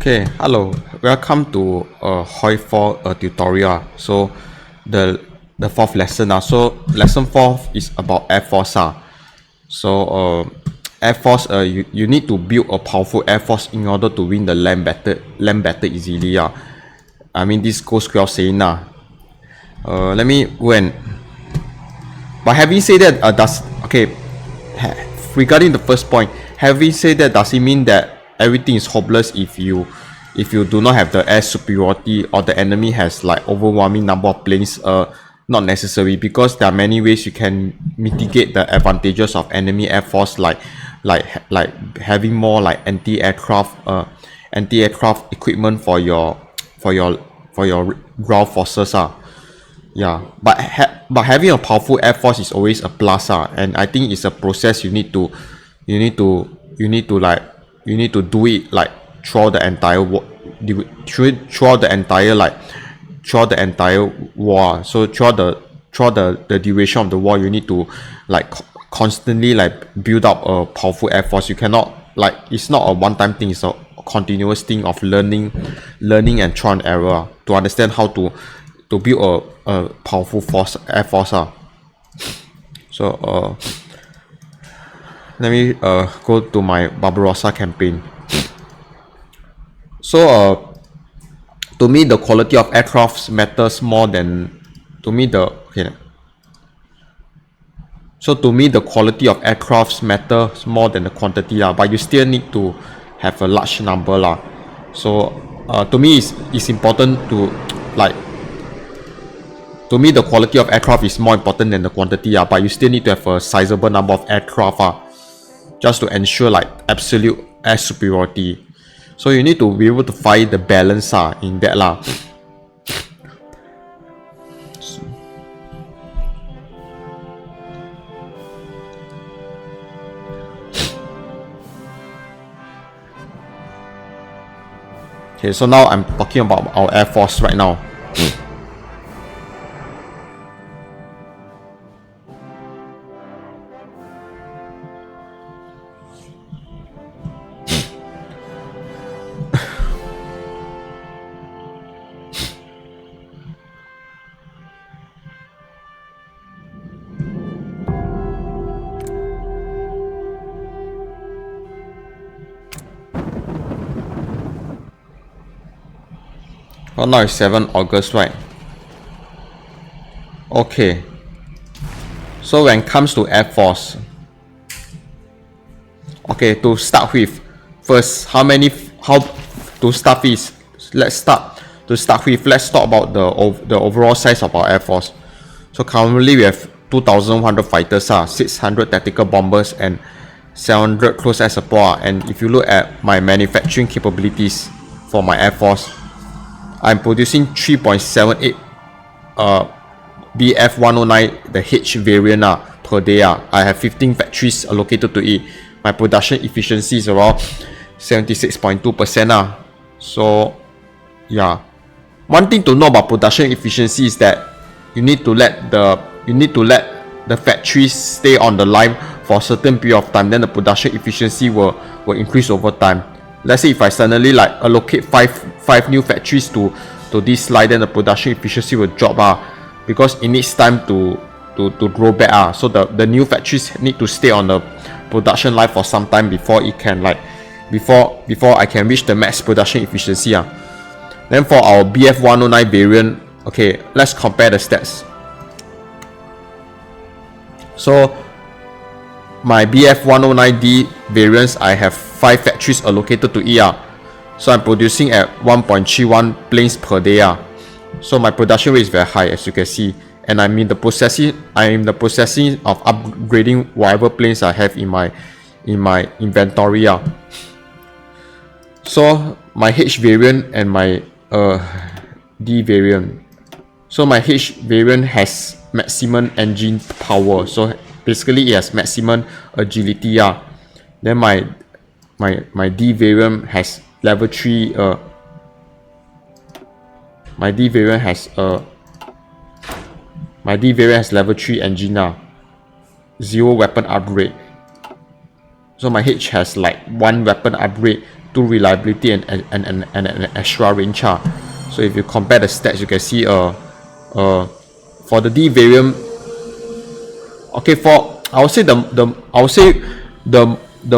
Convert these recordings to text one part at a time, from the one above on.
Okay, hello. Welcome to Hoi4 tutorial. So the fourth lesson. So lesson 4 is about Air Force. Air Force, you need to build a powerful Air Force in order to win the land battle easily. I mean, this goes without saying. Let me go and. But having said that, regarding the first point, having said that, does it mean that everything is hopeless if you do not have the air superiority or the enemy has like overwhelming number of planes? Not necessary, because there are many ways you can mitigate the advantages of enemy air force, like having more like anti-aircraft equipment for your ground forces. But having a powerful air force is always a plus, and I think it's a process you need to do it like throughout the entire war. So throughout the duration of the war, you need to like constantly like build up a powerful air force. You cannot, like, it's not a one-time thing, it's a continuous thing of learning and trial and error to understand how to build a powerful air force. So let me go to my Barbarossa campaign. So to me, the quality of aircrafts matters more than to me the quality of aircrafts matters more than the quantity, but you still need to have a large number. So to me, it's important to like. To me, the quality of aircraft is more important than the quantity, but you still need to have a sizable number of aircraft, just to ensure like absolute air superiority. So you need to be able to find the balance in that . Okay, so now I'm talking about our air force right now. Well, now it's 7 August, right? Okay. So when it comes to Air Force, okay, to start with, first, let's talk about the overall size of our Air Force. So currently we have 2,100 fighters, 600 tactical bombers, and 700 close air support. And if you look at my manufacturing capabilities for my Air Force, I'm producing 3.78 BF-109, the H variant per day. I have 15 factories allocated to it. My production efficiency is around 76.2%. So yeah, one thing to know about production efficiency is that you need to let the factories stay on the line for a certain period of time. Then the production efficiency will increase over time. Let's say if I suddenly like allocate five new factories to this line, then the production efficiency will drop, because it needs time to grow back. So the new factories need to stay on the production line for some time before it can like before I can reach the max production efficiency. Then for our BF-109 variant, okay, let's compare the stats. So my BF-109D variants, I have 5 factories allocated to it. So I'm producing at 1.31 planes per day. So my production rate is very high, as you can see, and I'm in the processing of upgrading whatever planes I have in my inventory. So my H variant and my D variant. So my H variant has maximum engine power, so basically it has maximum agility. Then my D variant has level 3. My D variant has level 3 engine, 0 weapon upgrade. So my H has like 1 weapon upgrade 2 reliability and an extra range. So if you compare the stats, you can see for the D variant, okay, for I would say the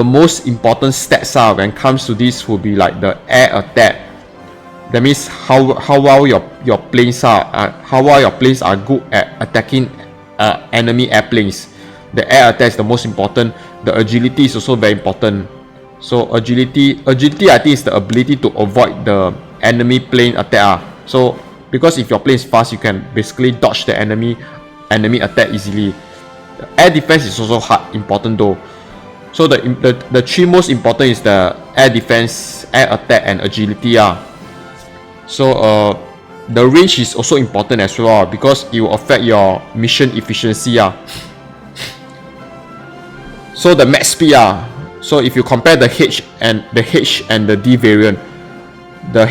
most important stats when it comes to this will be like the air attack. That means how well your planes are, how well your planes are good at attacking enemy airplanes. The air attack is the most important. The agility is also very important. So agility I think is the ability to avoid the enemy plane attack. So because if your plane is fast, you can basically dodge the enemy attack easily. The air defense is also important though. So the three most important is the air defense, air attack, and agility. So the range is also important as well because it will affect your mission efficiency. So the max speed. So if you compare the H and the D variant, the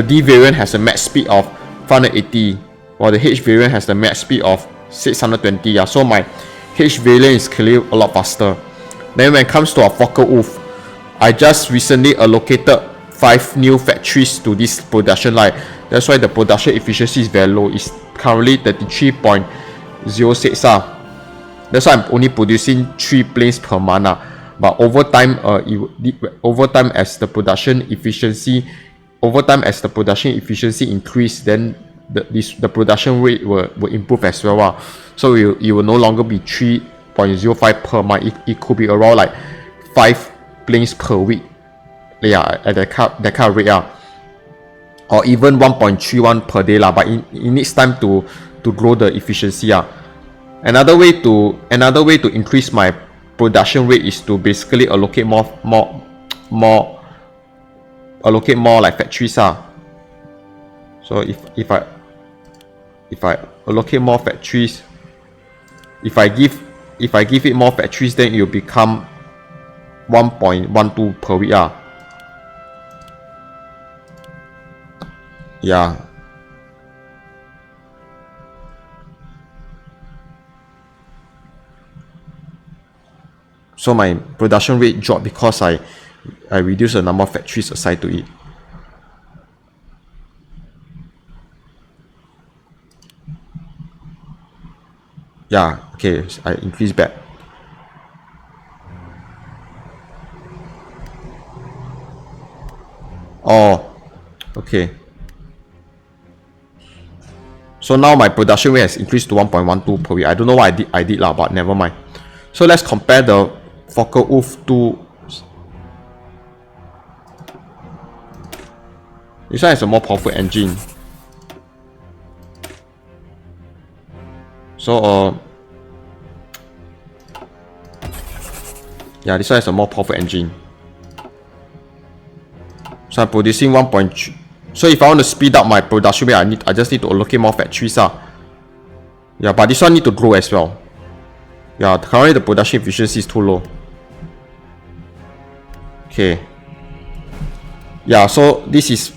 D variant has a max speed of 580, while the H variant has the max speed of 620. So my H variant is clearly a lot faster. Then when it comes to our Focke-Wulf, I just recently allocated 5 new factories to this production line. That's why the production efficiency is very low. It's currently 33.06. That's why I'm only producing 3 planes per month. But over time, as the production efficiency increase, then the production rate will improve as well. So it will no longer be 3.05 per month. It could be around like 5 planes per week. At that kind of rate. Or even 1.31 per day. But it needs time to grow the efficiency. Another way to increase my production rate is to basically allocate more like factories. So if I allocate more factories, if I give it more factories, then it will become 1.12 per week. So my production rate dropped because I reduced the number of factories assigned to it. Okay, I increase back. Okay. So now my production rate has increased to 1.12 per week. I don't know what I did but never mind. So let's compare the Focke-Wulf to this one has a more powerful engine. So this one has a more powerful engine. So I'm producing 1.3. So if I want to speed up my production rate, I just need to allocate more factories. But this one need to grow as well. Currently the production efficiency is too low. Okay. So this is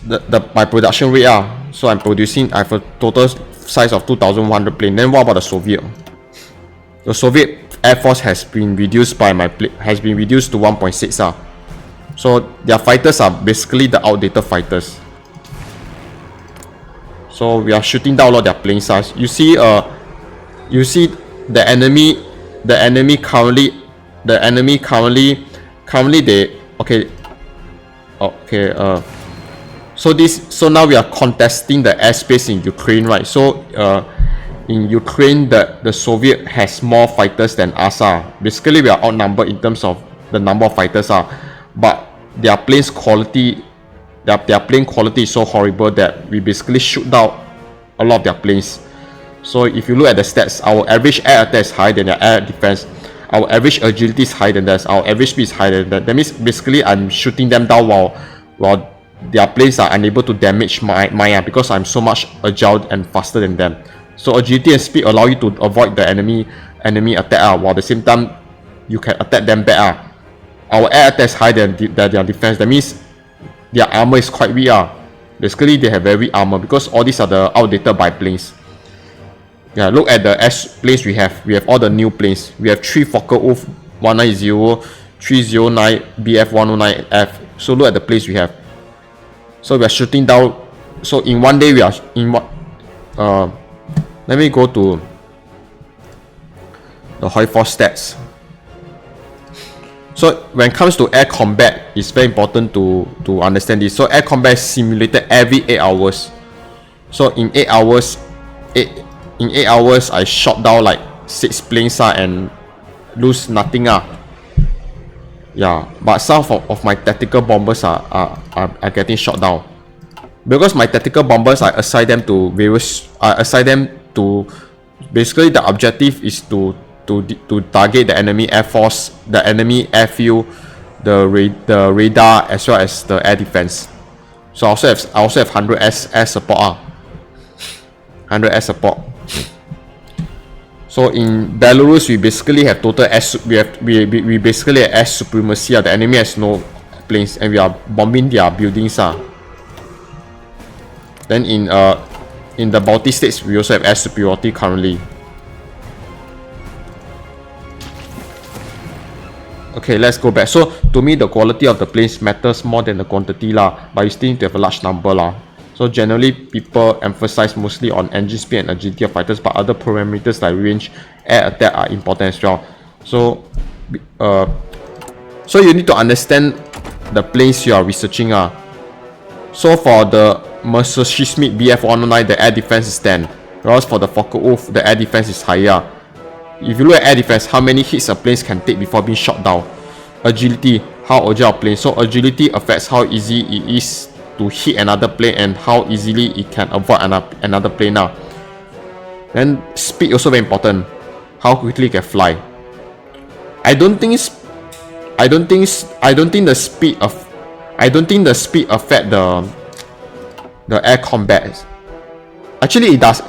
my production rate. So I have a total size of 2,100 planes. Then what about the Soviet? The Soviet Air Force has been reduced to 1.6. So their fighters are basically the outdated fighters. So we are shooting down a lot of their plane size. You see the enemy currently they so now we are contesting the airspace in Ukraine, right? So in Ukraine the Soviet has more fighters than us. Basically we are outnumbered in terms of the number of fighters, but their plane quality is so horrible that we basically shoot down a lot of their planes. So if you look at the stats, our average air attack is higher than their air defense. Our average agility is higher than theirs. Our average speed is higher than that. That means basically I'm shooting them down while their planes are unable to damage mine because I'm so much agile and faster than them. So agility and speed allow you to avoid the enemy attack while at the same time you can attack them back. Our air attack is higher than their defense. That means their armor is quite weak. Basically they have very weak armor because all these are the outdated biplanes. Look at the planes we have. We have all the new planes. We have 3 Focke-Wulf 190, 309, BF 109F, So look at the place we have. So we are shooting down. So in one day we are in what? Let me go to the Hoi4 stats. So when it comes to air combat, it's very important to understand this. So air combat is simulated every 8 hours. So in 8 hours, I shot down like 6 planes and lose nothing. Yeah, but some of my tactical bombers are getting shot down. Because my tactical bombers, I assign them to basically the objective is to target the enemy air force, the enemy airfield, the radar, as well as the air defense. So I also have 100 air support. 100 air support. So in Belarus, we basically have total we basically have air supremacy. The enemy has no planes, and we are bombing their buildings. Then in the Baltic states, we also have air superiority currently. Okay, let's go back. So to me, the quality of the planes matters more than the quantity but you still need to have a large number So generally, people emphasize mostly on engine speed and agility of fighters, but other parameters like range, air attack are important as well. So you need to understand the planes you are researching. So for the Messerschmitt Bf-109, the air defense is 10, whereas for the Focke-Wulf, the air defense is higher. If you look at air defense, how many hits a plane can take before being shot down? Agility, how agile a plane. So agility affects how easy it is to hit another plane and how easily it can avoid another plane. Then speed also very important. How quickly it can fly. I don't think the speed affect the air combat. Actually it does.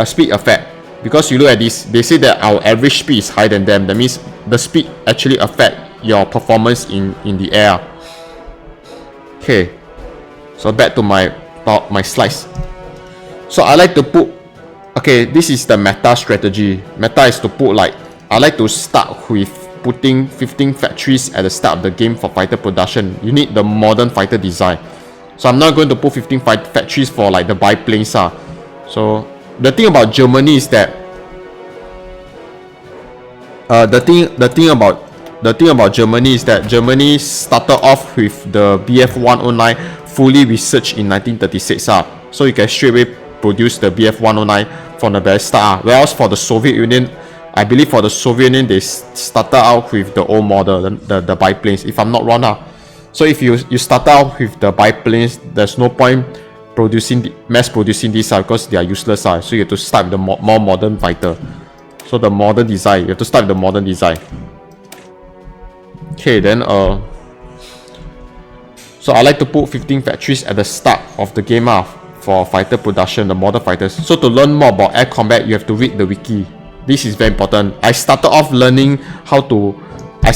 Speed affect. Because you look at this, they say that our average speed is higher than them. That means the speed actually affect your performance in the air. Okay, so back to my slides. So I like to put, okay, this is the meta strategy. Meta is to put I like to start with putting 15 factories at the start of the game for fighter production. You need the modern fighter design. So I'm not going to put 15 factories for the biplanes. So the thing about Germany is that the thing about Germany is that Germany started off with the Bf-109 fully researched in 1936. So you can straight away produce the Bf-109 from the very start. Whereas for the Soviet Union, I believe for the Soviet Union they started out with the old model, the biplanes, if I'm not wrong. So if you start out with the biplanes, there's no point mass producing these because they are useless. So you have to start with the more modern fighter. So the modern design, you have to start with the modern design. Okay, then so I like to put 15 factories at the start of the game for fighter production, the modern fighters. So to learn more about air combat, you have to read the wiki. This is very important. I started off learning how to play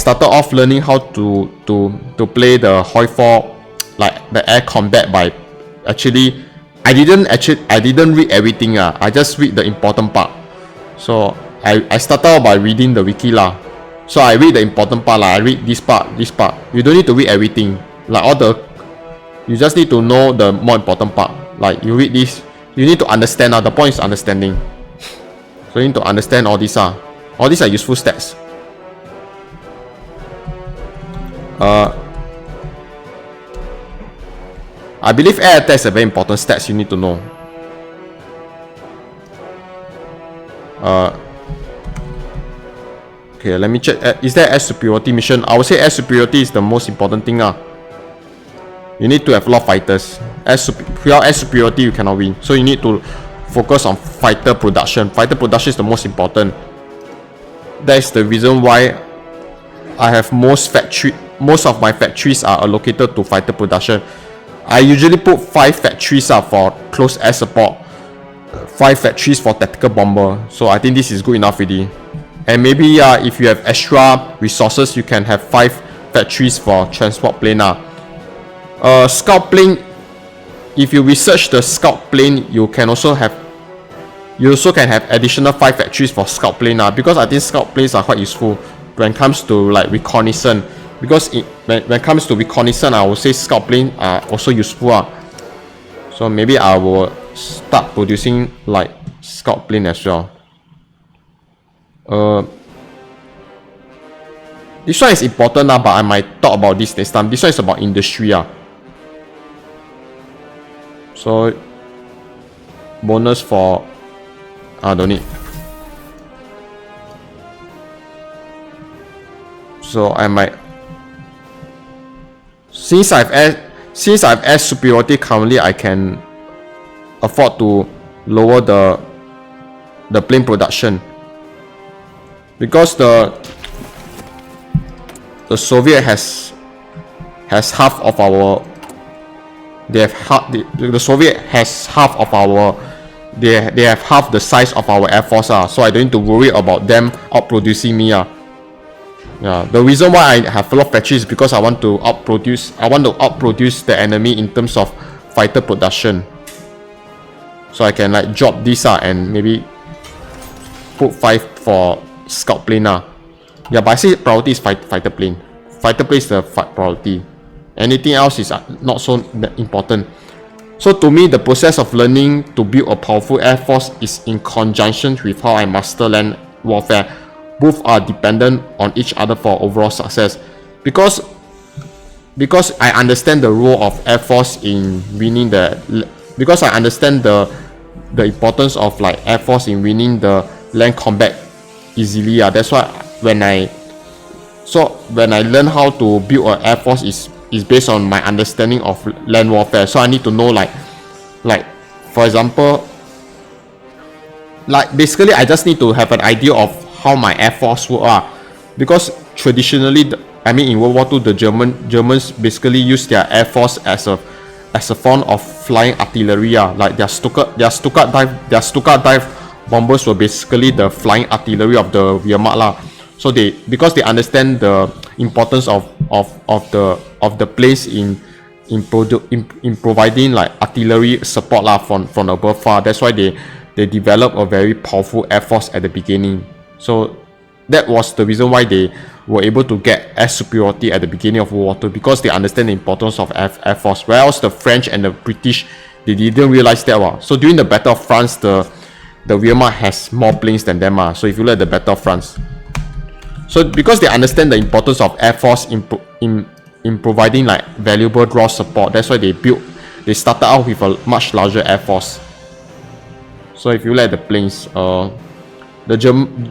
the Hoi4, the air combat by I didn't read everything. I just read the important part. So I started out by reading the wiki So I read the important part. I read this part. You don't need to read everything. You just need to know the more important part. You read this, you need to understand. The point is understanding. So you need to understand all these. All these are useful stats. I believe air attack is a very important stats you need to know. Okay, let me check. Is there air superiority mission? I would say air superiority is the most important thing. You need to have a lot of fighters. Without air superiority, you cannot win. So you need to focus on fighter production. Fighter production is the most important. That is the reason why I have most of my factories are allocated to fighter production. I usually put 5 factories for close air support, 5 factories for tactical bomber. So I think this is good enough already. And maybe if you have extra resources, you can have 5 factories for transport plane. Scout plane, if you research the scout plane, you also can have additional 5 factories for scout plane because I think scout planes are quite useful when it comes to reconnaissance. because when it comes to reconnaissance, I would say scout plane are also useful. So maybe I will start producing like scout plane as well. This one is important but I might talk about this next time. This one is about industry. So bonus for don't need. So I might, since I've air superiority currently, I can afford to lower the plane production, because the Soviet has half of our, the Soviet has half of our, they have half the size of our air force, so I don't need to worry about them outproducing me. Yeah, the reason why I have a lot of factories is because I want to outproduce the enemy in terms of fighter production. So I can like drop this and maybe put 5 for scout plane. Yeah, but I say priority is fighter plane. Fighter plane is the priority. Anything else is not so important. So to me, the process of learning to build a powerful air force is in conjunction with how I master land warfare. Both are dependent on each other for overall success, because I understand the role of air force in winning because I understand the importance of like air force in winning the land combat easily. That's why when I learn how to build an air force is based on my understanding of land warfare. So I need to know like for example, like basically I just need to have an idea of how my air force work, because traditionally in World War II the Germans basically use their air force as a form of flying artillery. Like their Stuka dive bombers were basically the flying artillery of the Wehrmacht. So because they understand the importance of the place in providing like artillery support from above far. That's why they develop a very powerful air force at the beginning. So that was the reason why they were able to get air superiority at the beginning of World War II, because they understand the importance of air force. Whereas the French and the British, they didn't realize that. So during the Battle of France, the Wehrmacht has more planes than them. So if you look at the Battle of France, so because they understand the importance of air force in providing like valuable draw support, that's why they started out with a much larger air force. So if you look at the planes,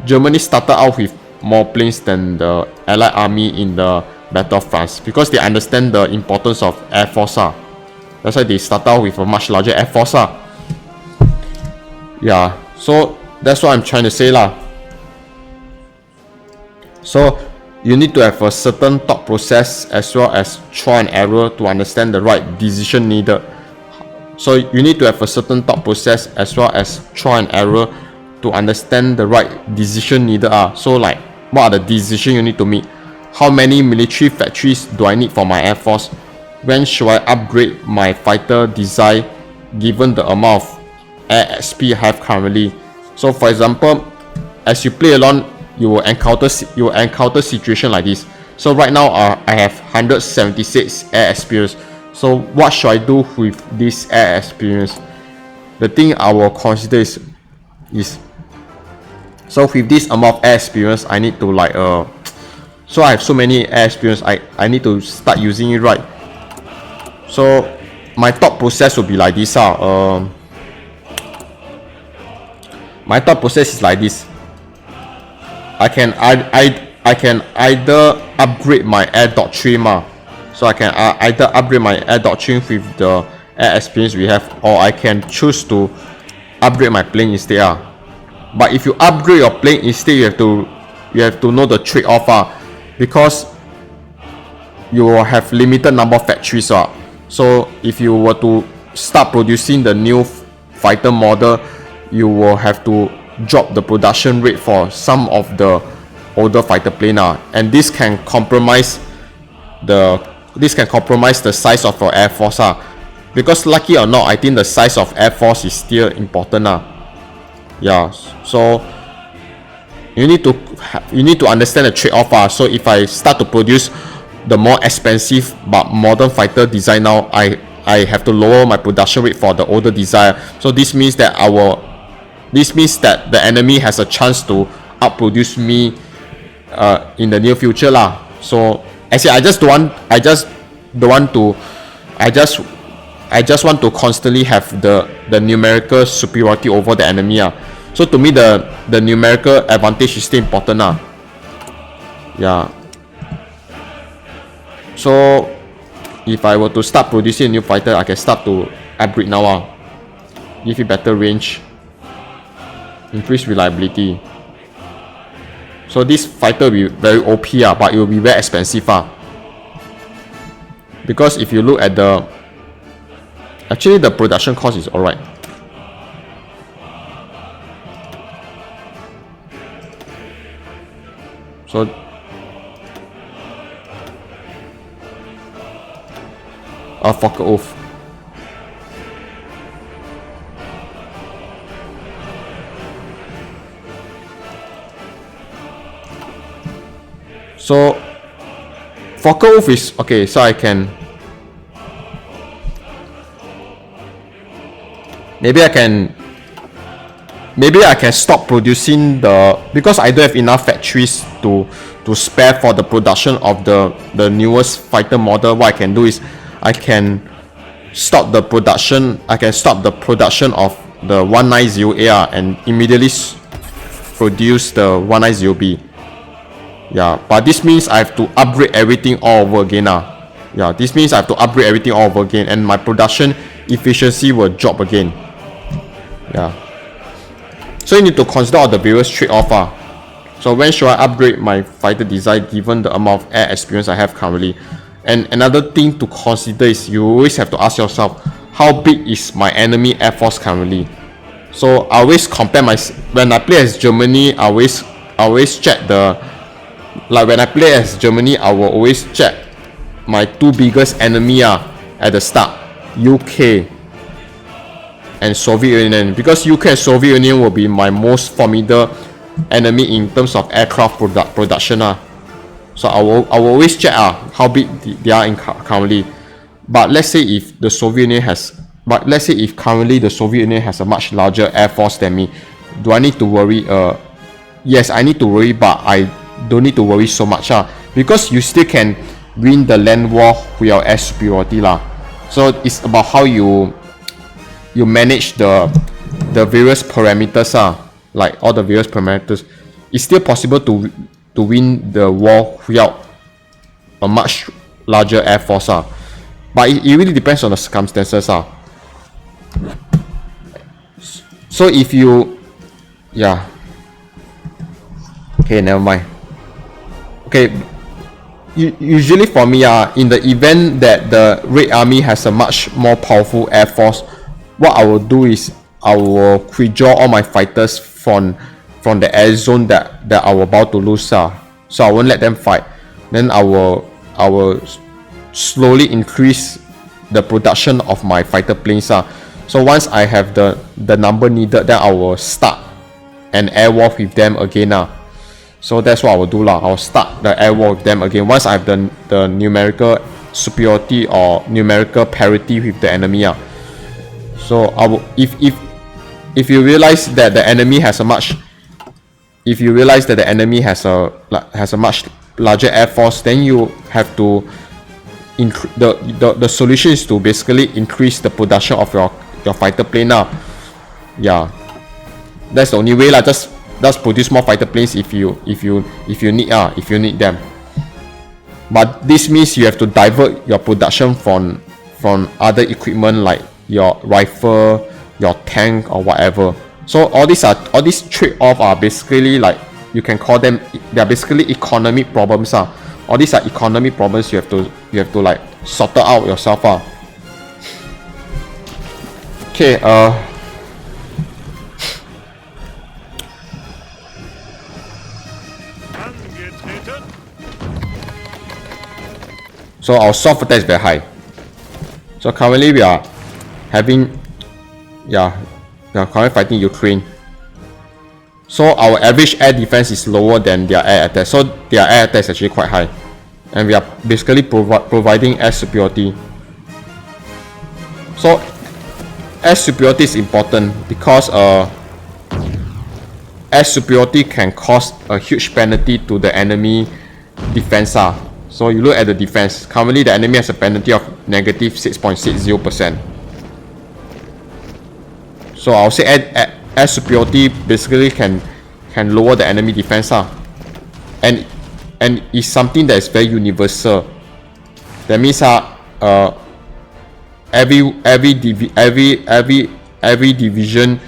Germany started out with more planes than the Allied army in the Battle of France, because they understand the importance of air force. That's why they started out with a much larger air force. Yeah, so that's what I'm trying to say . So you need to have a certain thought process as well as trial and error to understand the right decision needed. So you need to have a certain thought process as well as trial and error to understand the right decision needed. So like, what are the decisions you need to make? How many military factories do I need for my air force? When should I upgrade my fighter design given the amount of air XP I have currently? So for example, as you play along, you will encounter situation like this. So right now I have 176 air experience. So what should I do with this air experience? The thing I will consider is so with this amount of air experience, I need to like so I have so many air experience, I need to start using it right. So my thought process will be like this. My thought process is like this. I can either upgrade my air doctrine. So I can either upgrade my air doctrine with the air experience we have, or I can choose to upgrade my plane instead. But if you upgrade your plane instead, you have to know the trade-off, because you will have limited number of factories. So if you were to start producing the new fighter model, you will have to drop the production rate for some of the older fighter plane, and this can compromise the size of your air force, because lucky or not, I think the size of air force is still important. Yeah, so you need to understand the trade-off. So if I start to produce the more expensive but modern fighter design now, I have to lower my production rate for the older design. So this means that the enemy has a chance to outproduce me in the near future lah. So actually I just want to constantly have the numerical superiority over the enemy. So to me the numerical advantage is still important. Yeah. So if I were to start producing a new fighter, I can start to upgrade now. Give it better range, increase reliability. So this fighter will be very OP, but it will be very expensive. Because if you look at actually the production cost is alright. So fuck off. So Focal Wolf is okay, so I can maybe I can stop producing because I don't have enough factories to spare for the production of the newest fighter model. What I can do is I can stop the production of the 190A and immediately produce the 190B. Yeah, but this means I have to upgrade everything all over again. Yeah, this means I have to upgrade everything all over again, and my production efficiency will drop again. Yeah. So you need to consider all the various trade-off. So when should I upgrade my fighter design given the amount of air experience I have currently? And another thing to consider is you always have to ask yourself, how big is my enemy air force currently? So I always compare when I play as Germany, I always check when I play as Germany, I will always check my two biggest enemy at the start, UK and Soviet Union, because UK and Soviet Union will be my most formidable enemy in terms of aircraft production. So I will always check how big they are currently. But let's say if currently the Soviet Union has a much larger air force than me, do I need to worry? Yes, I need to worry, but I don't need to worry so much because you still can win the land war with your air superiority So it's about how you manage the various parameters like all the various parameters. It's still possible to win the war without a much larger air force but it really depends on the circumstances So if you okay, never mind. Okay, usually for me in the event that the Red Army has a much more powerful air force, what I will do is I will withdraw all my fighters from the air zone that I was about to lose. So I won't let them fight. Then I will slowly increase the production of my fighter planes. So once I have the number needed, then I will start an air war with them again. So that's what I will do. I will start the air war with them again once I have the numerical superiority or numerical parity with the enemy. So I will, if you realize that the enemy has a much much larger air force, then you have to the solution is to basically increase the production of your fighter plane. Yeah, that's the only way. Just produce more fighter planes if you need them. But this means you have to divert your production from other equipment like your rifle, your tank or whatever. So all these trade-off are basically like, you can call them, they are basically economic problems. All these are economic problems you have to like sort out yourself. Okay, so our soft attack is very high. So currently we are having, we are currently fighting Ukraine. So our average air defense is lower than their air attack. So their air attack is actually quite high. and we are basically providing air superiority. So air superiority is important because air superiority can cause a huge penalty to the enemy defense. So you look at the defense. Currently the enemy has a penalty of negative 6.60%. So I'll say air superiority basically can lower the enemy defense. And it's something that is very universal. That means every division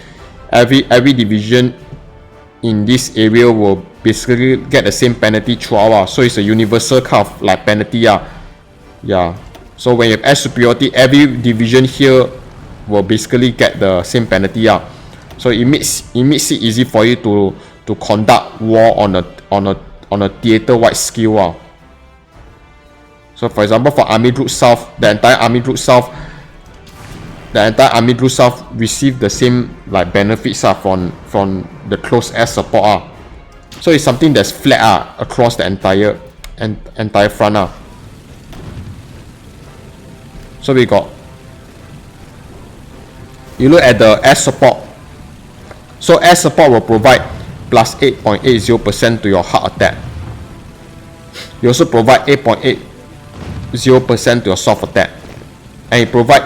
in this area will basically get the same penalty throughout. So it's a universal kind of like penalty. Yeah. So when you have air superiority, every division here will basically get the same penalty. So it makes it easy for you to conduct war on a theater-wide scale. So for example, for Army Group South, the entire Army Group South receive the same like benefits from the close air support. So it's something that's flat across the entire front. So we got, you look at the air support. So air support will provide plus 8.80% to your hard attack. You also provide 8.80% to your soft attack, and it provide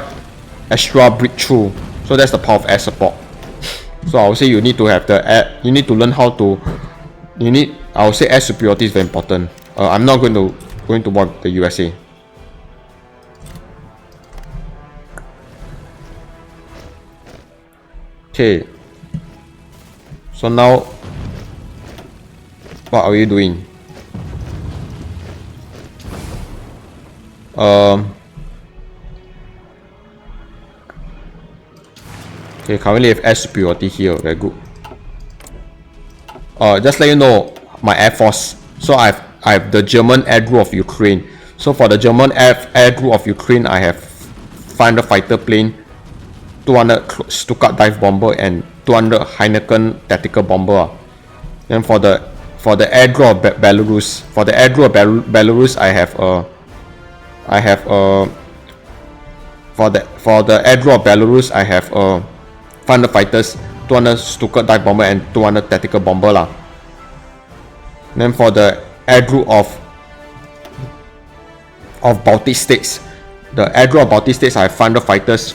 extra breakthrough. So that's the power of air support. So I would say you need to have the air. You need to learn how to. I would say air superiority is very important. I'm not going to war with the USA. Okay. So now, what are you doing? Okay, currently have air superiority here. Very good. Just let you know, my air force. So I have the German Air Group of Ukraine. So for the German Air Group of Ukraine, I have 500 fighter plane, 200 Stuka dive bomber, and 200 Heineken tactical bomber. Then for the Air Group of Belarus, I have for the Air Group of Belarus, I have 500 fighters, 200 Stuka dive bomber, and 200 tactical bomber. Then for the Air Group of Baltic States, the Air Group of Baltic States, I have 500 fighters,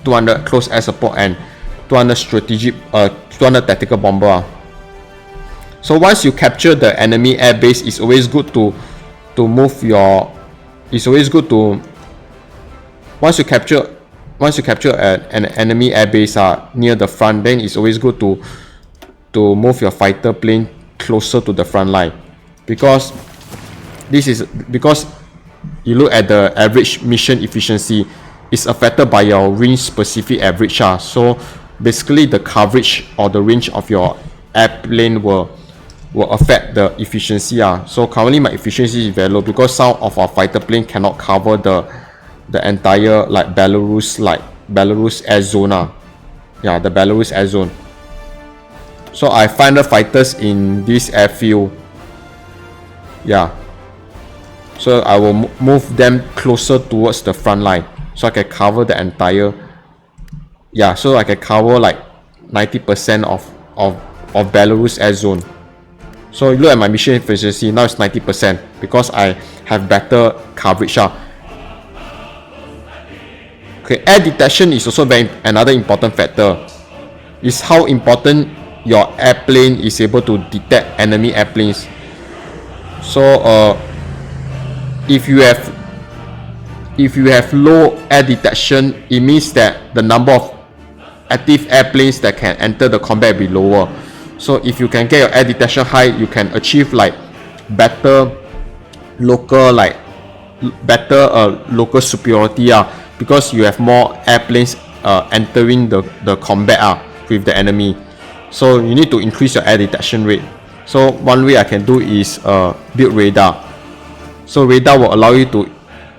200 close air support, and 200 tactical bomber. So once you capture the enemy air base, it's always good to move your. It's always good to once you capture an enemy air base near the front, then it's always good to move your fighter plane closer to the front line, because you look at the average mission efficiency is affected by your range specific average. So basically the coverage or the range of your airplane will affect the efficiency. So currently my efficiency is very low because some of our fighter plane cannot cover the entire like Belarus air zone. The Belarus air zone. So I find the fighters in this airfield. So I will move them closer towards the front line, so I can cover the entire. So I can cover like 90% of Belarus air zone. So you look at my mission efficiency, now it's 90% because I have better coverage. Okay, air detection is also another important factor. Is how important your airplane is able to detect enemy airplanes. So if you have low air detection, it means that the number of active airplanes that can enter the combat will be lower. So if you can get your air detection high, you can achieve like better local superiority because you have more airplanes entering the combat with the enemy. So you need to increase your air detection rate. So one way I can do is build radar. So radar will allow you to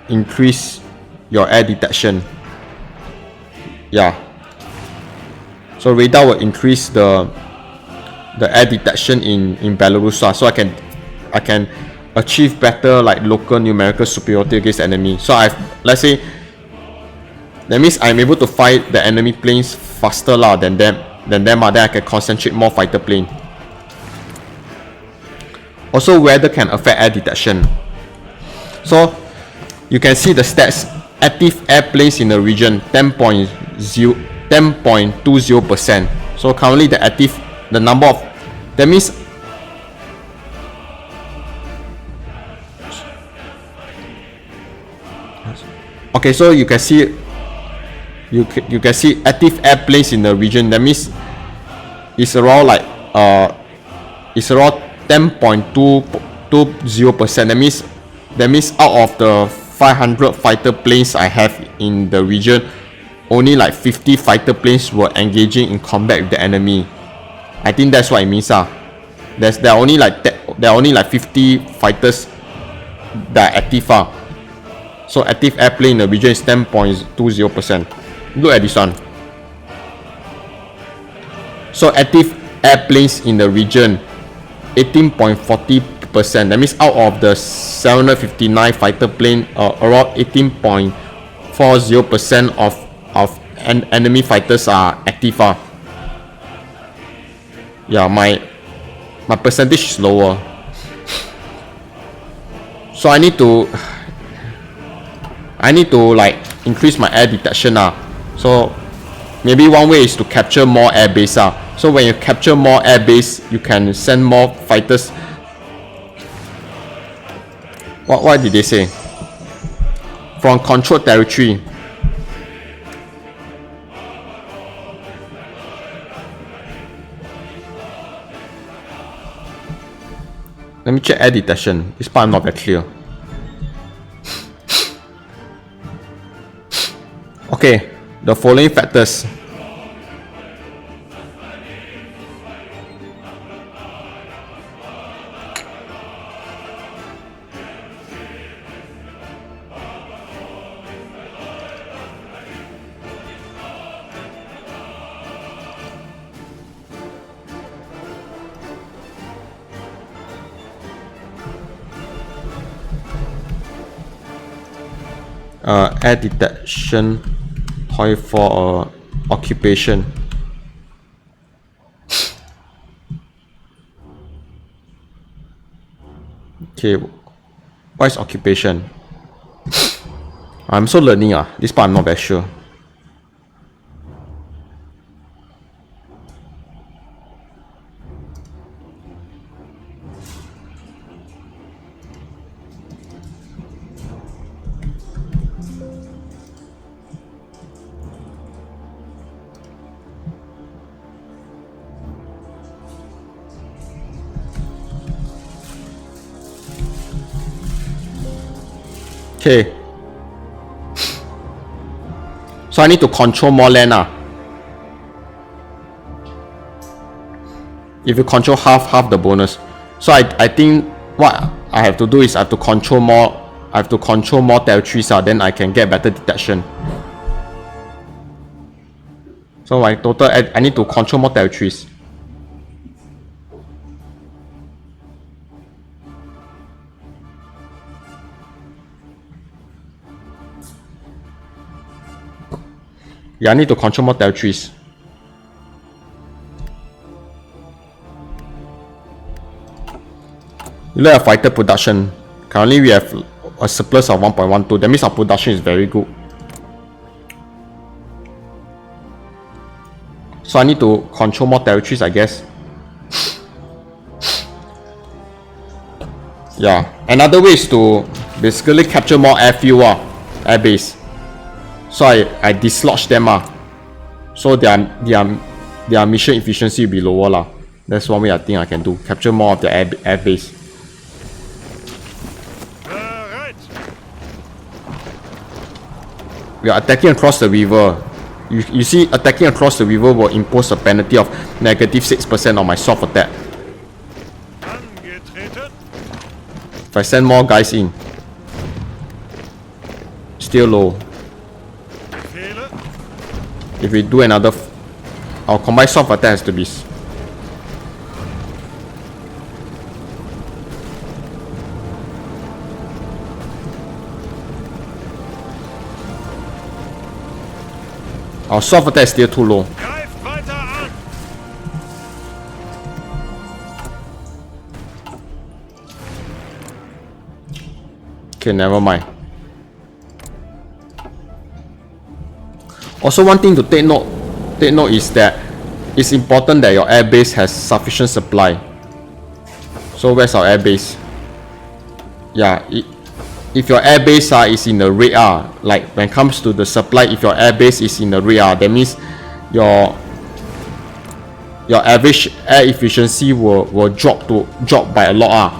increase your air detection. So radar will increase the air detection in Belarus. So I can achieve better like local numerical superiority against enemy. So let's say that means I'm able to fight the enemy planes faster lah than them then I can concentrate more fighter plane. Also, weather can affect air detection. So you can see the stats. Active airplanes in the region 10.20%. So currently the number of, that means okay, so you can see active airplanes in the region. That means it's around like 10.20%. That means out of the 500 fighter planes I have in the region, only like 50 fighter planes were engaging in combat with the enemy. I think that's what it means. There are only like 50 fighters that are active. So active airplane in the region is 10.20%. Look at this one. So active airplanes in the region 18.40%. That means out of the 759 fighter plane, around 18.40% of enemy fighters are active. Yeah, my percentage is lower. So I need to like increase my air detection. So maybe one way is to capture more air base. So when you capture more air base, you can send more fighters. What did they say? From controlled territory. Let me check air detection. This part I'm not very clear. Okay, the following factors. Air detection, Hoi4 occupation. Okay, what is occupation? I'm so learning. This part I'm not very sure. Okay. So I need to control more land. If you control half the bonus. So I think what I have to do is I have to control more territories, then I can get better detection. So my total, I need to control more territories. Yeah, I need to control more territories. You look at fighter production. Currently we have a surplus of 1.12. That means our production is very good. So I need to control more territories, I guess. Yeah. Another way is to basically capture more airfield, air base. So I dislodge them. So their mission efficiency will be lower. That's one way I think I can do. Capture more of the air base. We are attacking across the river. You see, attacking across the river will impose a penalty of -6% on my soft attack. If I send more guys in, still low. If we do another, our combined soft attack has to be. Our soft attack is still too low. Okay, never mind. Also, one thing to take note is that it's important that your airbase has sufficient supply. So where's our airbase? Yeah, if your airbase is in the red, like when it comes to the supply, if your airbase is in the red, that means your average air efficiency will drop by a lot,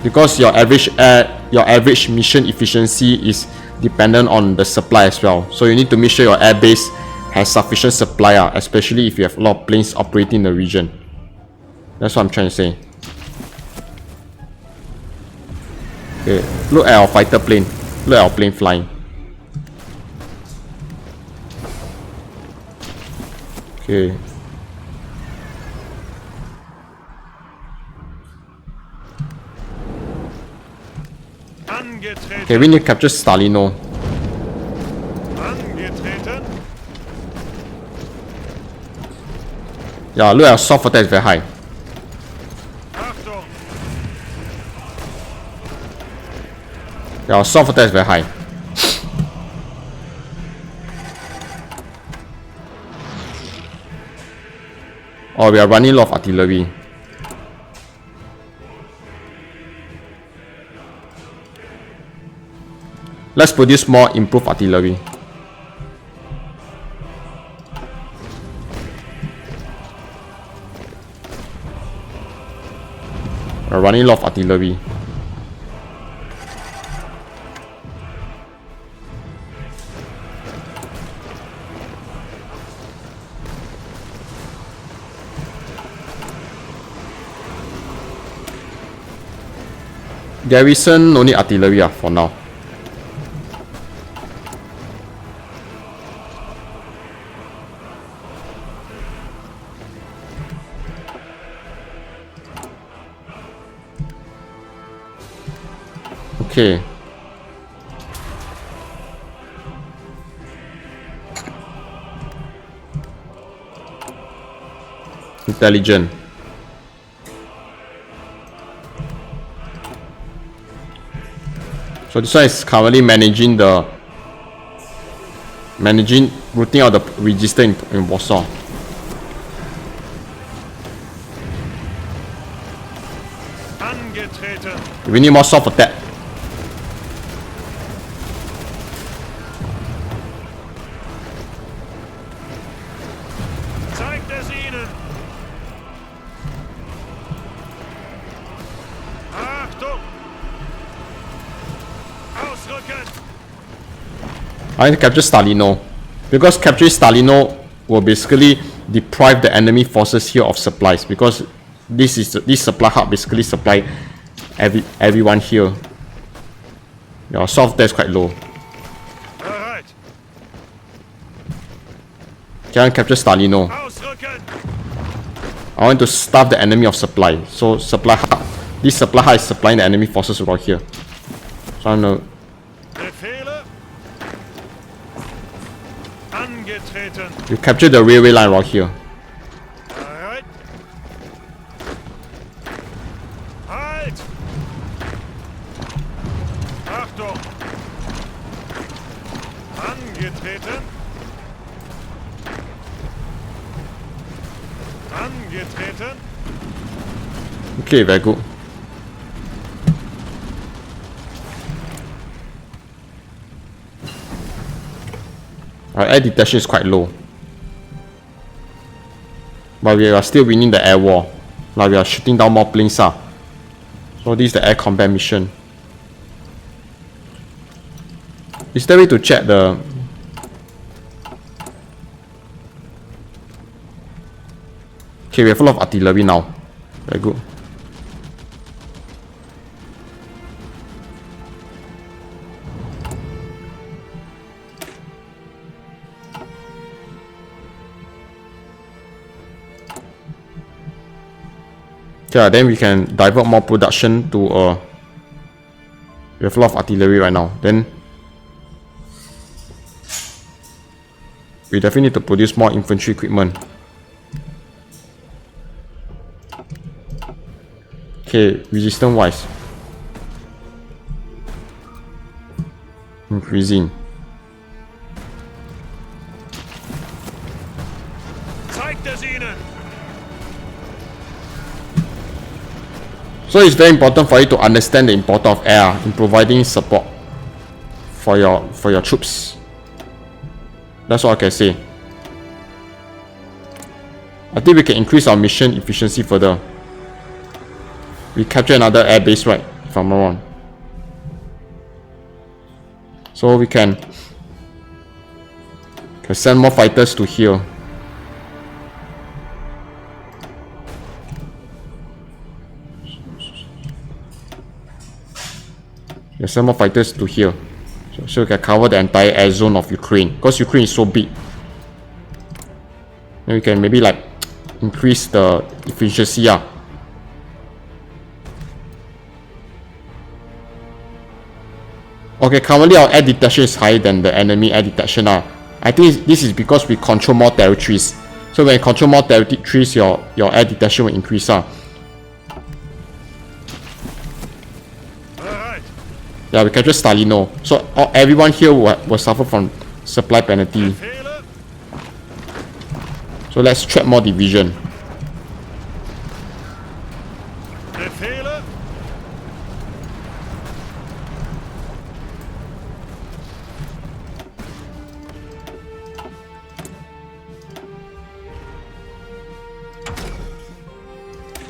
because your average mission efficiency is dependent on the supply as well. So you need to make sure your airbase has sufficient supply, especially if you have a lot of planes operating in the region. That's what I'm trying to say. Okay, look at our fighter plane. Look at our plane flying. Okay. Okay, we need to capture Stalino. Yeah, look at our soft attack is very high. Yeah, our soft attack is very high. Oh, we are running low of artillery. Let's produce more improved artillery. We're running low of artillery. Garrison no need artillery for now. Okay. Intelligent. So this one is currently managing routing out the register in Warsaw. We need more soft attack. I need to capture Stalino, because capturing Stalino will basically deprive the enemy forces here of supplies, because this supply hub basically supply everyone here. Your soft attack is quite low. Can I capture Stalino? I want to starve the enemy of supply. So supply hub, this supply hub is supplying the enemy forces right here. So I'm gonna you capture the railway line right here. Okay, very good. Our air detection is quite low, but we are still winning the air war. Like we are shooting down more planes. So this is the air combat mission. Is there a way to check the... Okay, we are full of artillery now. Very good. Yeah, then we can divert more production to we have a lot of artillery right now. Then We definitely need to produce more infantry equipment. Okay, resistance wise. Increasing. So it's very important for you to understand the importance of air in providing support for your troops. That's all I can say. I think we can increase our mission efficiency further. We capture another air base, right? If I'm not wrong. So we can send more fighters to here. Send more fighters to here. So we can cover the entire air zone of Ukraine. Because Ukraine is so big. Then we can maybe like increase the efficiency. Yeah. Okay, currently our air detection is higher than the enemy air detection. I think this is because we control more territories. So when you control more territories, your air detection will increase. Yeah, we capture Stalino. So everyone here will suffer from supply penalty. So let's trap more division.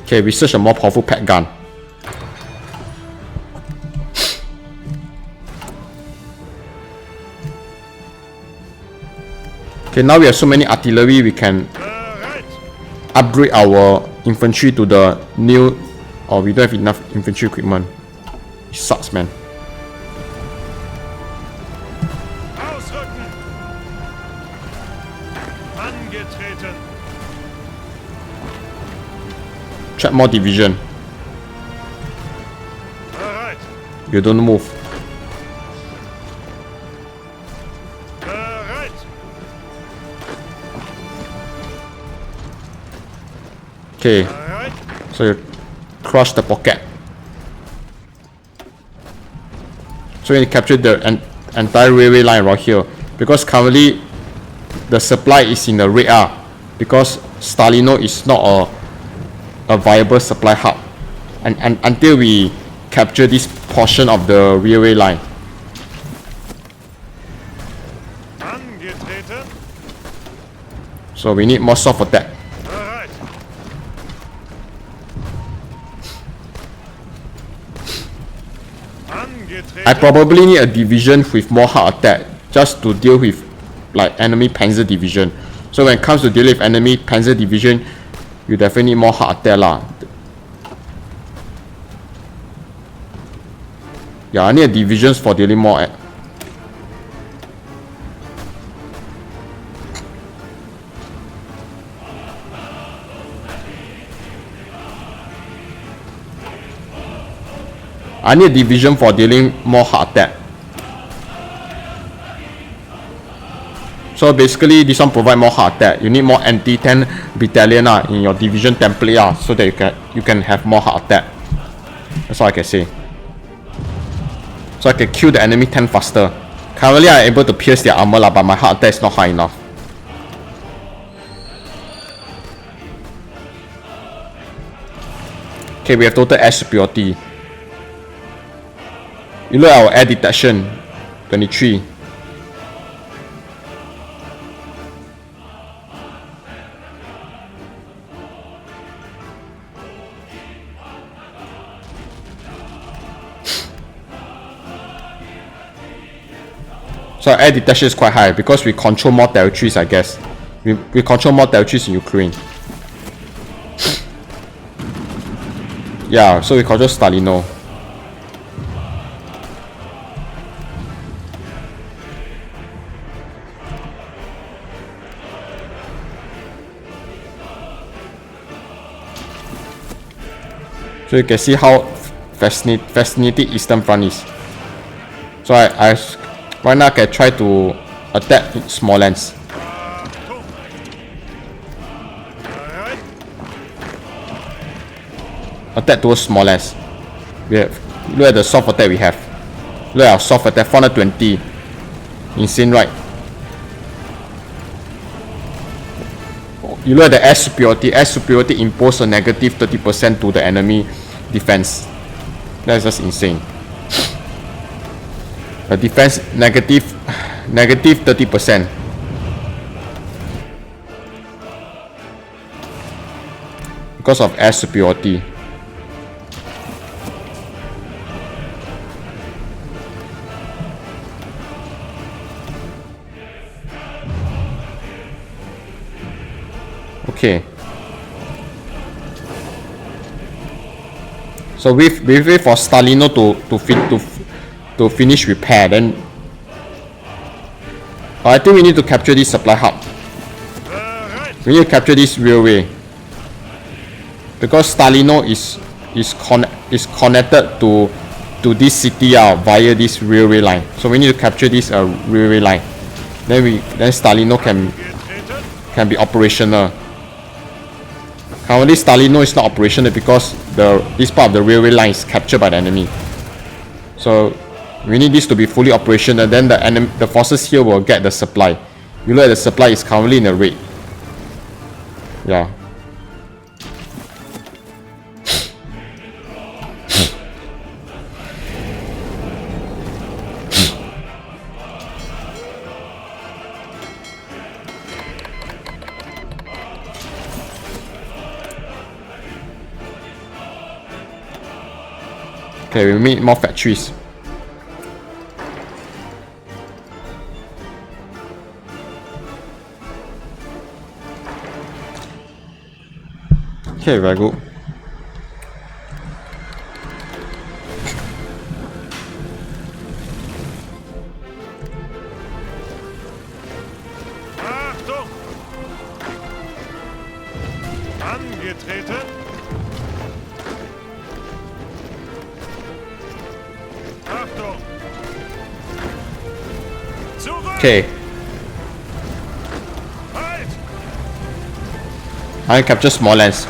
Okay, research a more powerful pet gun. Okay, now we have so many artillery, we can upgrade our infantry to the new... Oh, we don't have enough infantry equipment. It sucks, man. Trap more division. You don't move. Okay, so you crush the pocket. So you capture the entire railway line right here. Because currently the supply is in the red because Stalino is not a viable supply hub. And until we capture this portion of the railway line. So we need more soft attack. I probably need a division with more hard attack just to deal with like enemy panzer division. So when it comes to dealing with enemy panzer division, you definitely need more hard attack lah. Yeah, I need divisions for dealing more. I need a division for dealing more hard attack. So basically this one provide more hard attack. You need more anti-tank battalion in your division template so that you can have more hard attack. That's all I can say. So I can kill the enemy tank faster. Currently I am able to pierce their armor but my hard attack is not high enough. Okay, we have total air superiority. You look at our air detection, 23. So our air detection is quite high because we control more territories, I guess. We control more territories in Ukraine. Yeah, so we control Stalino. So you can see how fascinating Eastern Front is. So I right now I can try to attack Smolensk. Attack towards Smolensk. We have, look at the soft attack we have. Look at our soft attack, 420. Insane, right? You look at the air superiority. Air superiority imposes a negative 30% to the enemy defense. That's just insane. The defense negative 30%. Because of air superiority. Okay. So we wait for Stalino to finish repair. Then I think we need to capture this supply hub. We need to capture this railway because Stalino is connected to this city via this railway line. So we need to capture this railway line. Then Stalino can be operational. Currently, Stalino is not operational because this part of the railway line is captured by the enemy. So we need this to be fully operational. Then the forces here will get the supply. You look at the supply is currently in a raid. Yeah. Okay, we need more factories. Okay, very good. Achtung! Angetreten. Achtung! Zurück! Okay, Halt! I capture Smolensk.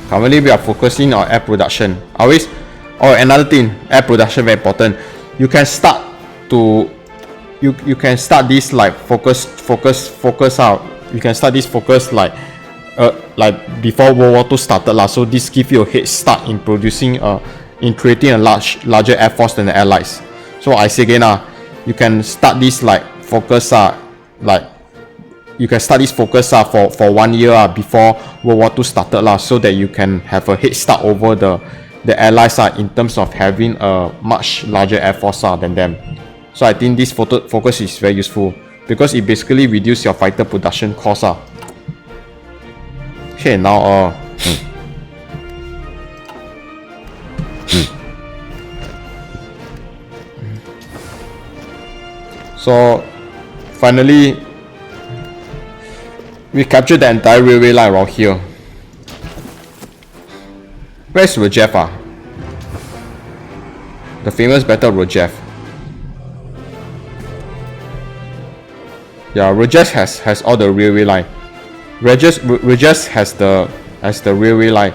Currently, we are focusing on air production. Another thing, air production very important. You can start this like focus out. You can start this focus like before World War II started lah. So this gives you a head start in creating a larger air force than the Allies. So I say again you can start this like focus you can start this focus for 1 year before World War II started so that you can have a head start over the Allies in terms of having a much larger air force than them. So I think this focus is very useful because it basically reduces your fighter production cost. Okay, now so finally we captured the entire railway line around here. Where's Rojev? The famous battle of Rojev. Yeah, Rojev has all the railway line. Rojev has the railway line.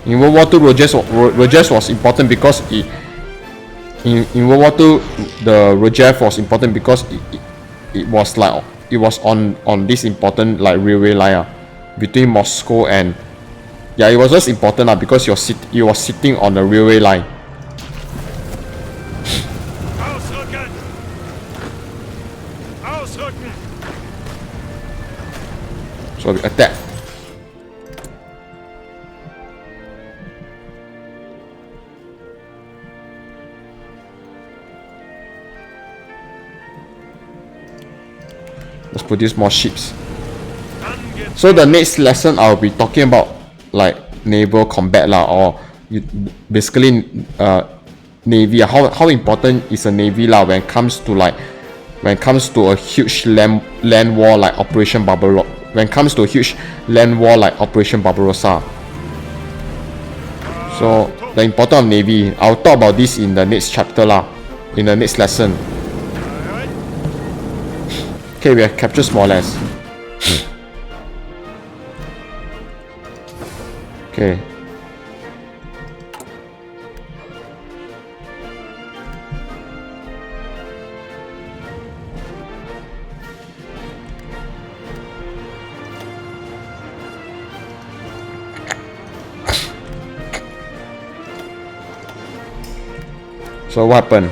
In World War II, Rojev was important because in World War II the Rojev was important because it was on this important railway line between Moscow and it was just important because it was sitting on the railway line. Ausrücken! Ausrücken! So we attack. Let's produce more ships. So the next lesson I'll be talking about naval combat or basically navy. How important is a navy when it comes to a huge land war like Operation Barbarossa. When it comes to a huge land war like Operation Barbarossa. So the importance of navy. I'll talk about this in the next chapter in the next lesson. Okay, we have captured Smolensk. Okay. So what happened?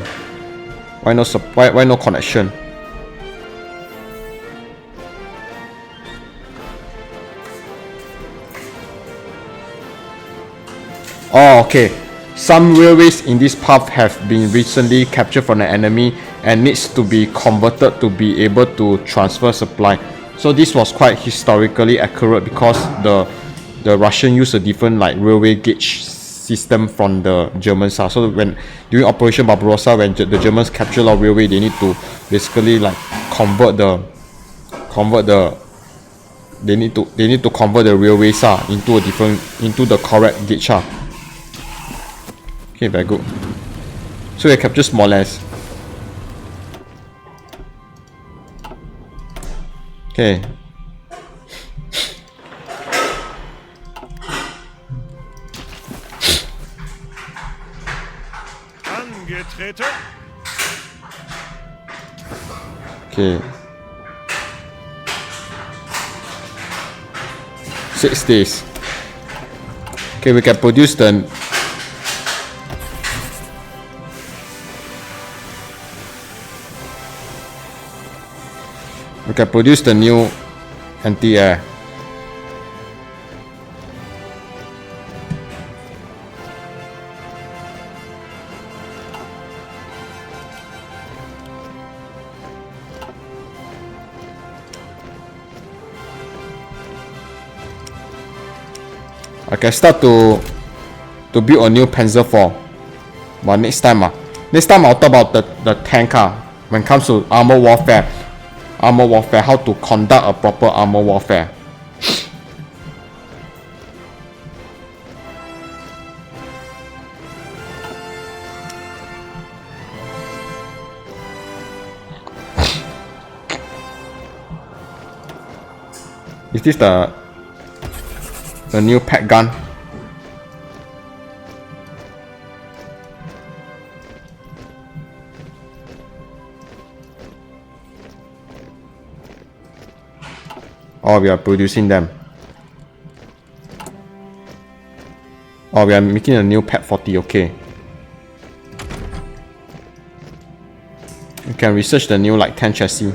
Why no why no connection? Oh, okay. Some railways in this path have been recently captured from the enemy and needs to be converted to be able to transfer supply. So this was quite historically accurate because the Russian used a different like railway gauge system from the Germans. So when during Operation Barbarossa, when the Germans capture a lot of railway, they need to basically like convert the they need to convert the railways into the correct gauge. Okay, very good. So we capture Smolensk. Okay. Angetreten. Okay. 6 days. Okay, we can produce the new anti-air. I can start to build a new Panzer IV. But next time I'll talk about the tank when it comes to armor warfare, how to conduct a proper armor warfare. Is this the new pack gun? Oh, we are producing them. Oh, we are making a new Pack 40, okay. You can research the new like 10 chassis.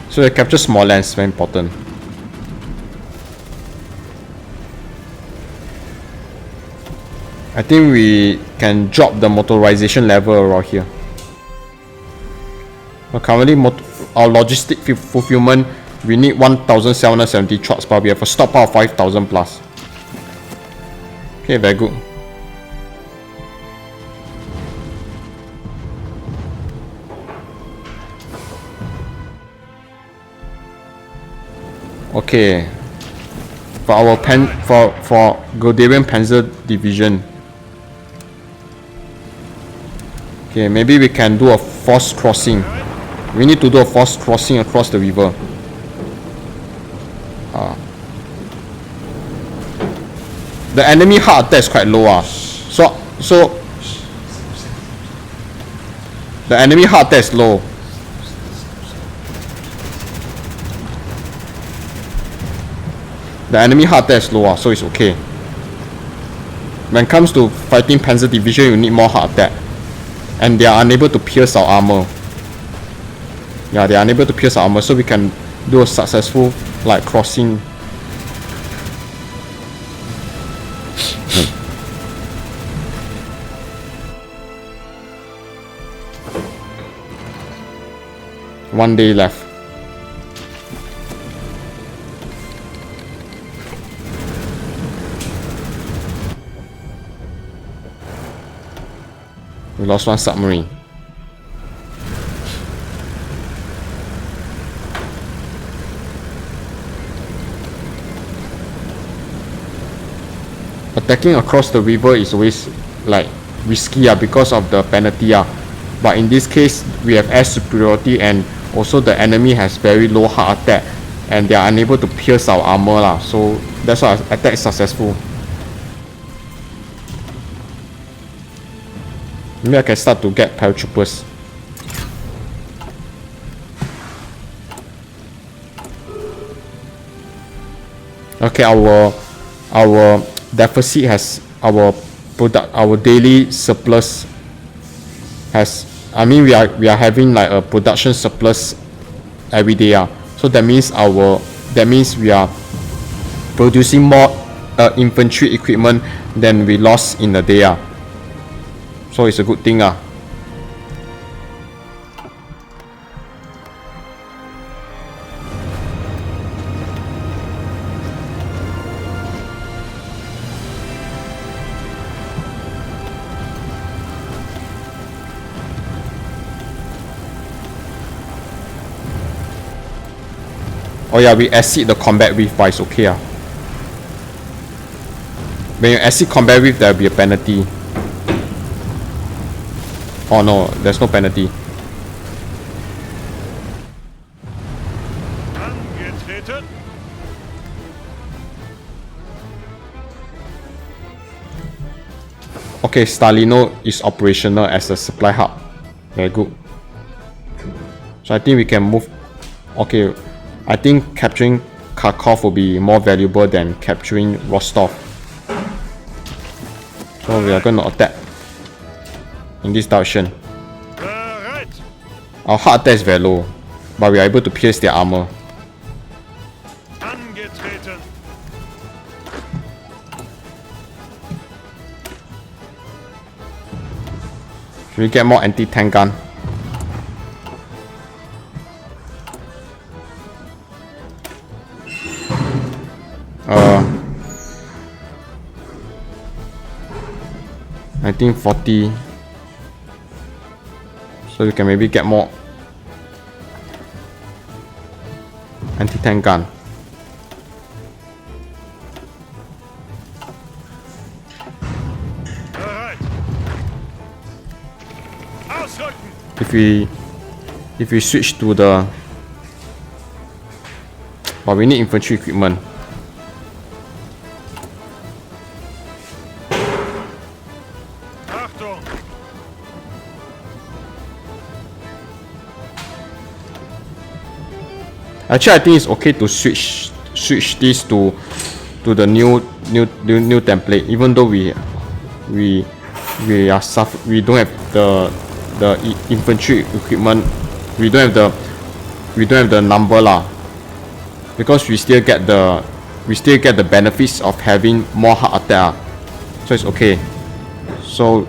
So they capture Smolensk, very important. I think we can drop the motorization level around here. But currently, our logistic fulfillment, we need 1,770 trucks, but we have a stockpile of 5,000 plus. Okay, very good. Okay, for our for Gordarian Panzer Division. Okay, maybe we can do a forced crossing. We need to do a forced crossing across the river. The enemy heart attack is quite low. So the enemy heart attack is low. The enemy heart attack is low, so it's okay. When it comes to fighting Panzer Division, you need more heart attack. And they are unable to pierce our armor. Yeah, they are unable to pierce our armor, so we can do a successful like crossing. One day left. We lost one submarine. attacking across the river is always like risky because of the penalty but in this case we have air superiority and also the enemy has very low heart attack and they are unable to pierce our armor so that's why our attack is successful. Maybe I can start to get paratroopers. Okay, our deficit has our daily surplus has, I mean we are having like a production surplus every day so that means we are producing more infantry equipment than we lost in a day so it's a good thing Oh yeah, we exceed the combat width, but it's okay when you exceed combat width, there will be a penalty. Oh no, there's no penalty. Angetreten. Okay, Stalino is operational as a supply hub. Very good. So I think we can move. Okay, I think capturing Kharkov will be more valuable than capturing Rostov. So we are going to attack in this direction. Our heart attack is very low, but we are able to pierce their armor. Angetreten. Should we get more anti-tank gun? I think 40. So we can maybe get more anti-tank gun. If we switch to the, but we need infantry equipment. Actually, I think it's okay to switch this to the new template, even though we don't have the infantry equipment, we don't have the number because we still get the benefits of having more heart attack, so it's okay. So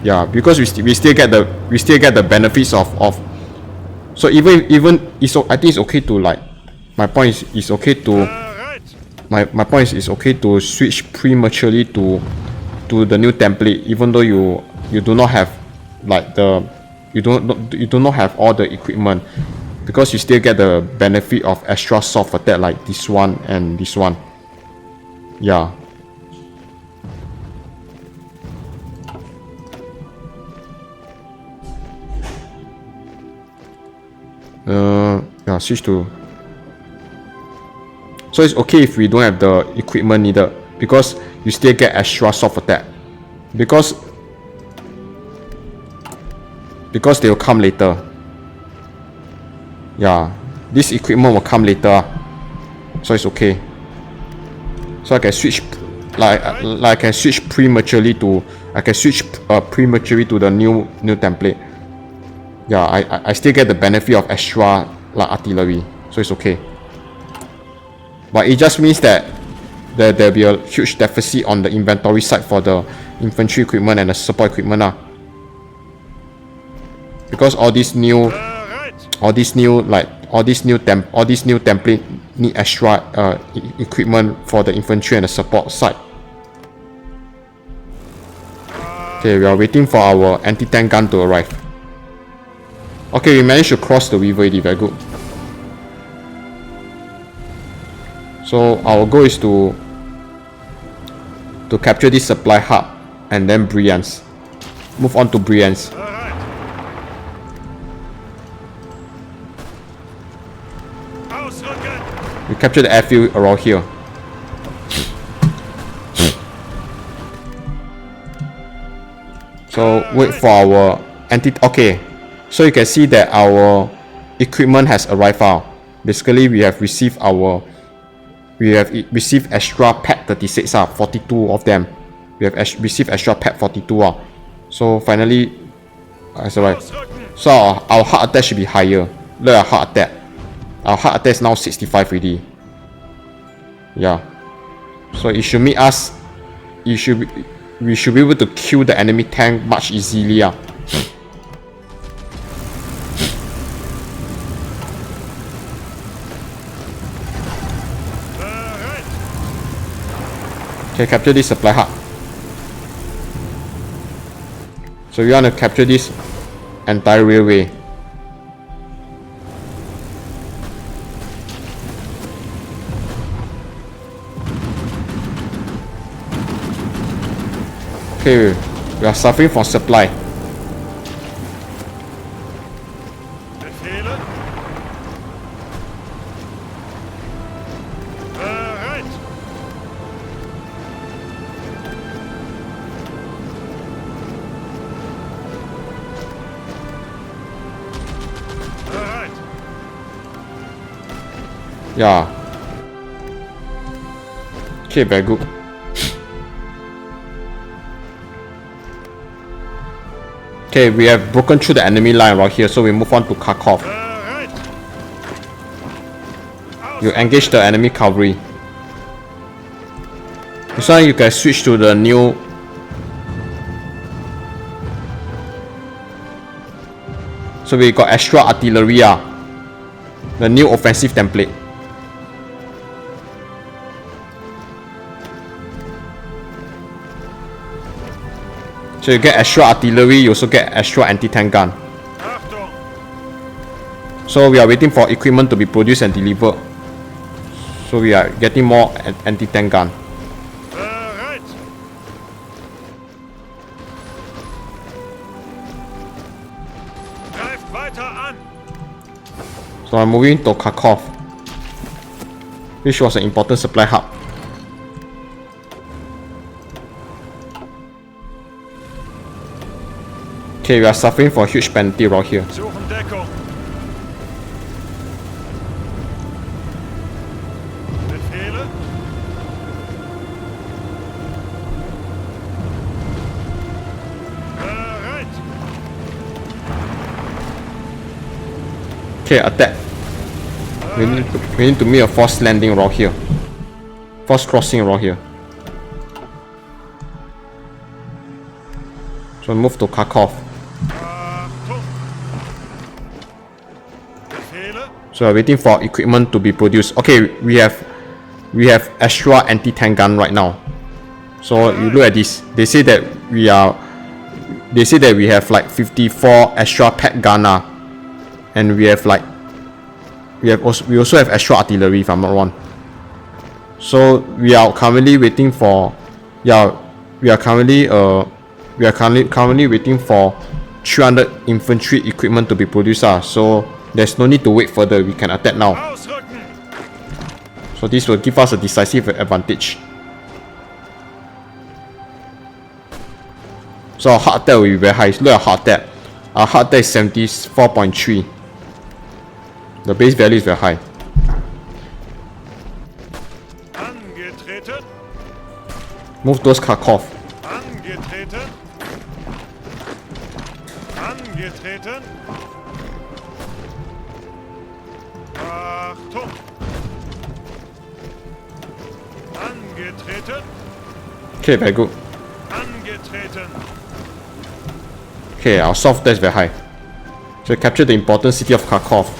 yeah, because we still get the benefits of. So even it's, I think it's okay to like, my point is okay to my point is okay to switch prematurely to the new template, even though you do not have like you do not have all the equipment, because you still get the benefit of extra soft attack like this one and this one. Yeah. Yeah, switch to. So it's okay if we don't have the equipment needed, because you still get extra soft attack, because they will come later. Yeah, this equipment will come later, so it's okay. So I can switch I can switch prematurely to the new template. Yeah, I still get the benefit of extra like artillery, so it's okay. But it just means that there'll be a huge deficit on the inventory side for the infantry equipment and the support equipment because all these new template need extra equipment for the infantry and the support side. Okay, we are waiting for our anti-tank gun to arrive. Okay, we managed to cross the river already, very good. So our goal is to to capture this supply hub and then Brienz. Move on to Brienz. Bereit. Ausrücken. We capture the airfield around here. So wait for our okay. So you can see that our equipment has arrived out. Basically we have received extra pet 36 42 of them. We have received extra pet 42 So finally that's alright. So our heart attack should be higher. Look at heart attack. Our heart attack is now 65 already. Yeah. So it should meet us. We should be able to kill the enemy tank much easily. Bereit. Okay, capture this supply hub. So we want to capture this entire railway. Okay, we are suffering from supply. Befehle. Bereit. Bereit. Yeah. Okay, very good. Okay, we have broken through the enemy line right here, so we move on to Kharkov. Bereit. You engage the enemy cavalry. This one you can switch to the new. So we got extra artillery, the new offensive template. So you get extra artillery, you also get extra anti-tank gun. Achtung. So we are waiting for equipment to be produced and delivered. So we are getting more anti-tank gun. Bereit. Greift weiter an. So I'm moving to Kharkov, which was an important supply hub. Okay, we are suffering for a huge penalty right here. Suchen Deckung. Befehle. Bereit. Okay, attack. We need to make a forced landing around here. Forced crossing around here. So move to Kharkov. Achtung. Befehle. So we're waiting for equipment to be produced. Okay, we have extra anti-tank gun right now. So you look at this. They say that we have like 54 extra pet gunner, and we also have extra artillery if I'm not wrong. So we are currently waiting for we are currently waiting for 300 infantry equipment to be produced. So there's no need to wait further. We can attack now. Ausrücken. So this will give us a decisive advantage. So our heart attack will be very high. Look at heart attack. Our heart attack is 74.3. The base value is very high. Angetreten. Move towards Kharkov. Angetreten. Angetreten. Achtung. Angetreten. Okay, very good. Angetreten. Okay, our soft attack is very high. So capture the important city of Kharkov.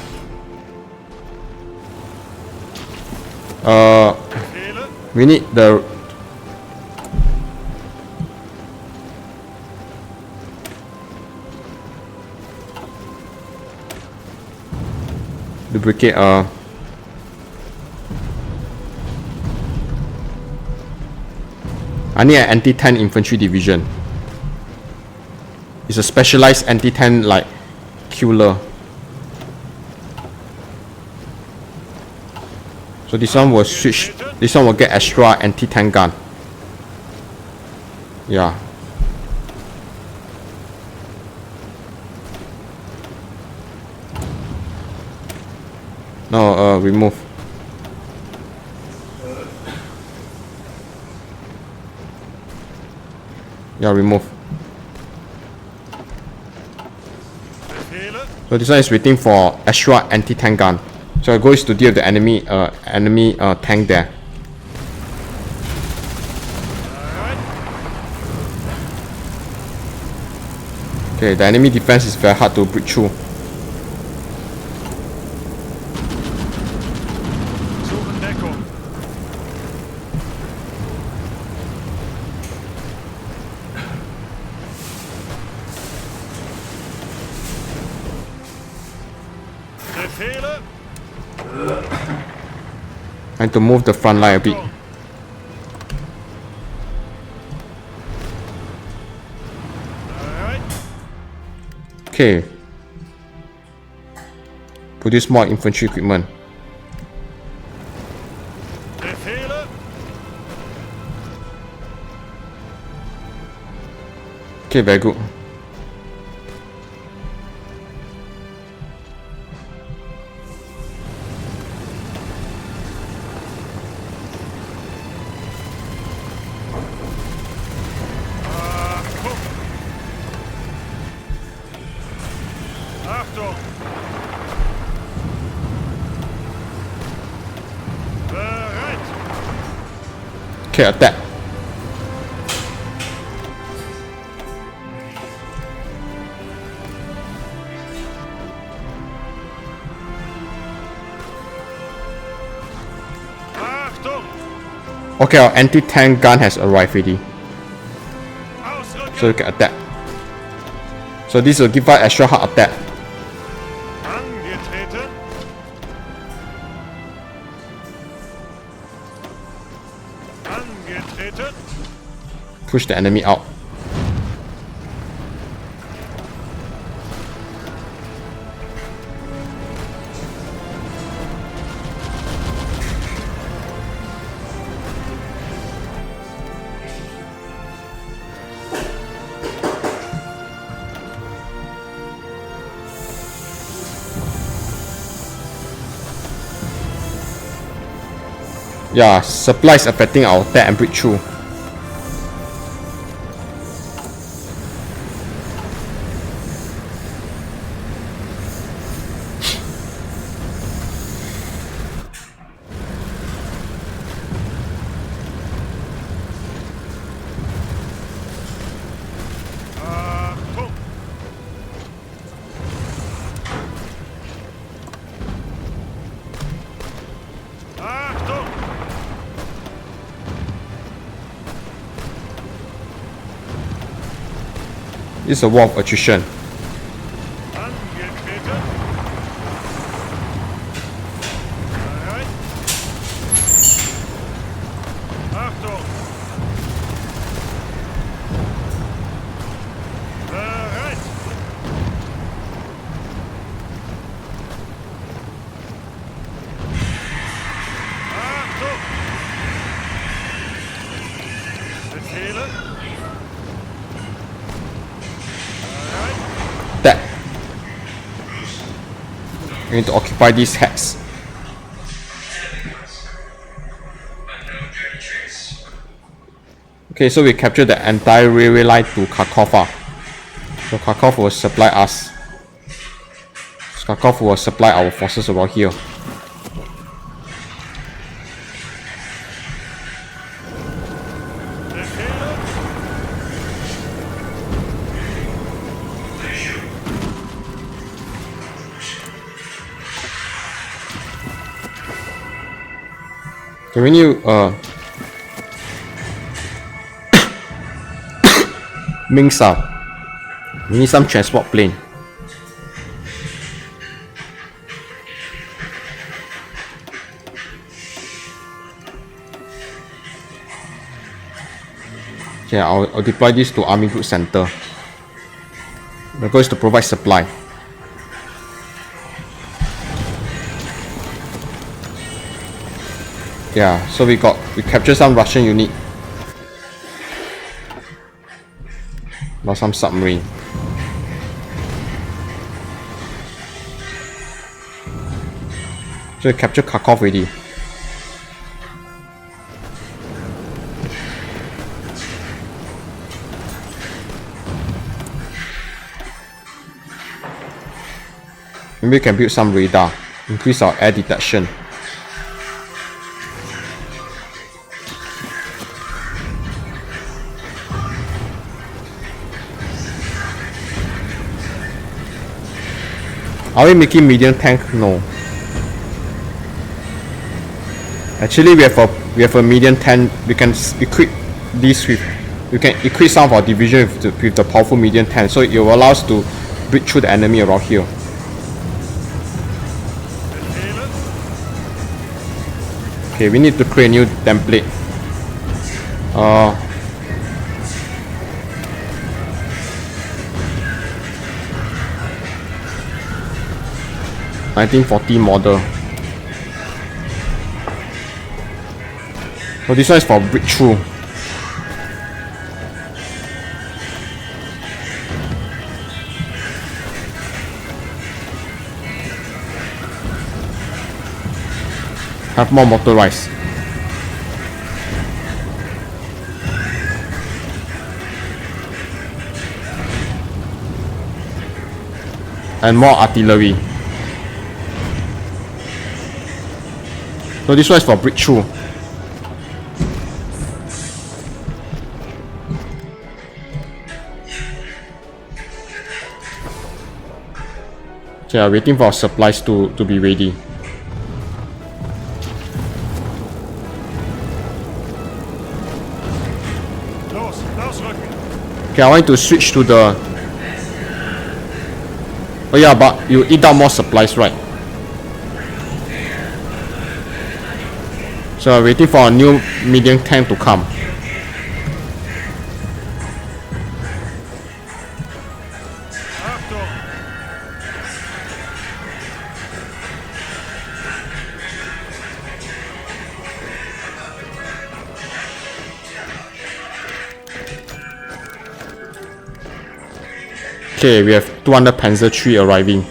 Befehle. We need the brigade. I need an anti-tank infantry division. It's a specialized anti-tank like killer. So this one will switch. This one will get extra anti-tank gun. Yeah. No, remove. Yeah, remove. Befehle. So this one is waiting for extra anti-tank gun. So the goal is to deal with the enemy tank there. Bereit. Okay, the enemy defense is very hard to break through. Suchen Deckung. Befehle. I need to move the front line a bit. Achtung. Bereit. Okay. Produce more infantry equipment. Befehle. Okay, very good. Achtung. Achtung. Bereit. Okay, attack. Achtung. Okay, our anti-tank gun has arrived already. Ausrücken. So we can attack. So this will give us extra hard attack. Angetreten. Angetreten. Push the enemy out. Yeah, supplies affecting our attack and breakthrough. Achtung. Achtung. This is a war of attrition. Angetreten. Bereit. Achtung. Bereit. Achtung. Befehle. Bereit. Attack. We need to occupy these heads. Okay, so we captured the entire railway line to Kharkov. So Kharkov will supply us. Kharkov will supply our forces around here. Befehle. Okay, we need Mingsa. We need some transport plane. Okay, I'll deploy this to Army Group Center. The goal is to provide supply. Yeah, so we captured some Russian unit. Lost some submarine. So we captured Kharkov already. Maybe we can build some radar, increase our air detection. Are we making medium tank? No. Actually, we have a medium tank. We can equip this with. We can equip some of our division with the powerful medium tank, so it will allow us to break through the enemy around here. Okay, we need to create a new template. 1940 model. So this one is for breakthrough. Have more motorized. And more artillery. So this one is for breakthrough. Okay, I'm waiting for our supplies to be ready. Okay, I want to switch to the... Oh yeah, but you eat out more supplies, right? So I'm waiting for a new medium tank to come. Okay, we have 200 Panzer III arriving.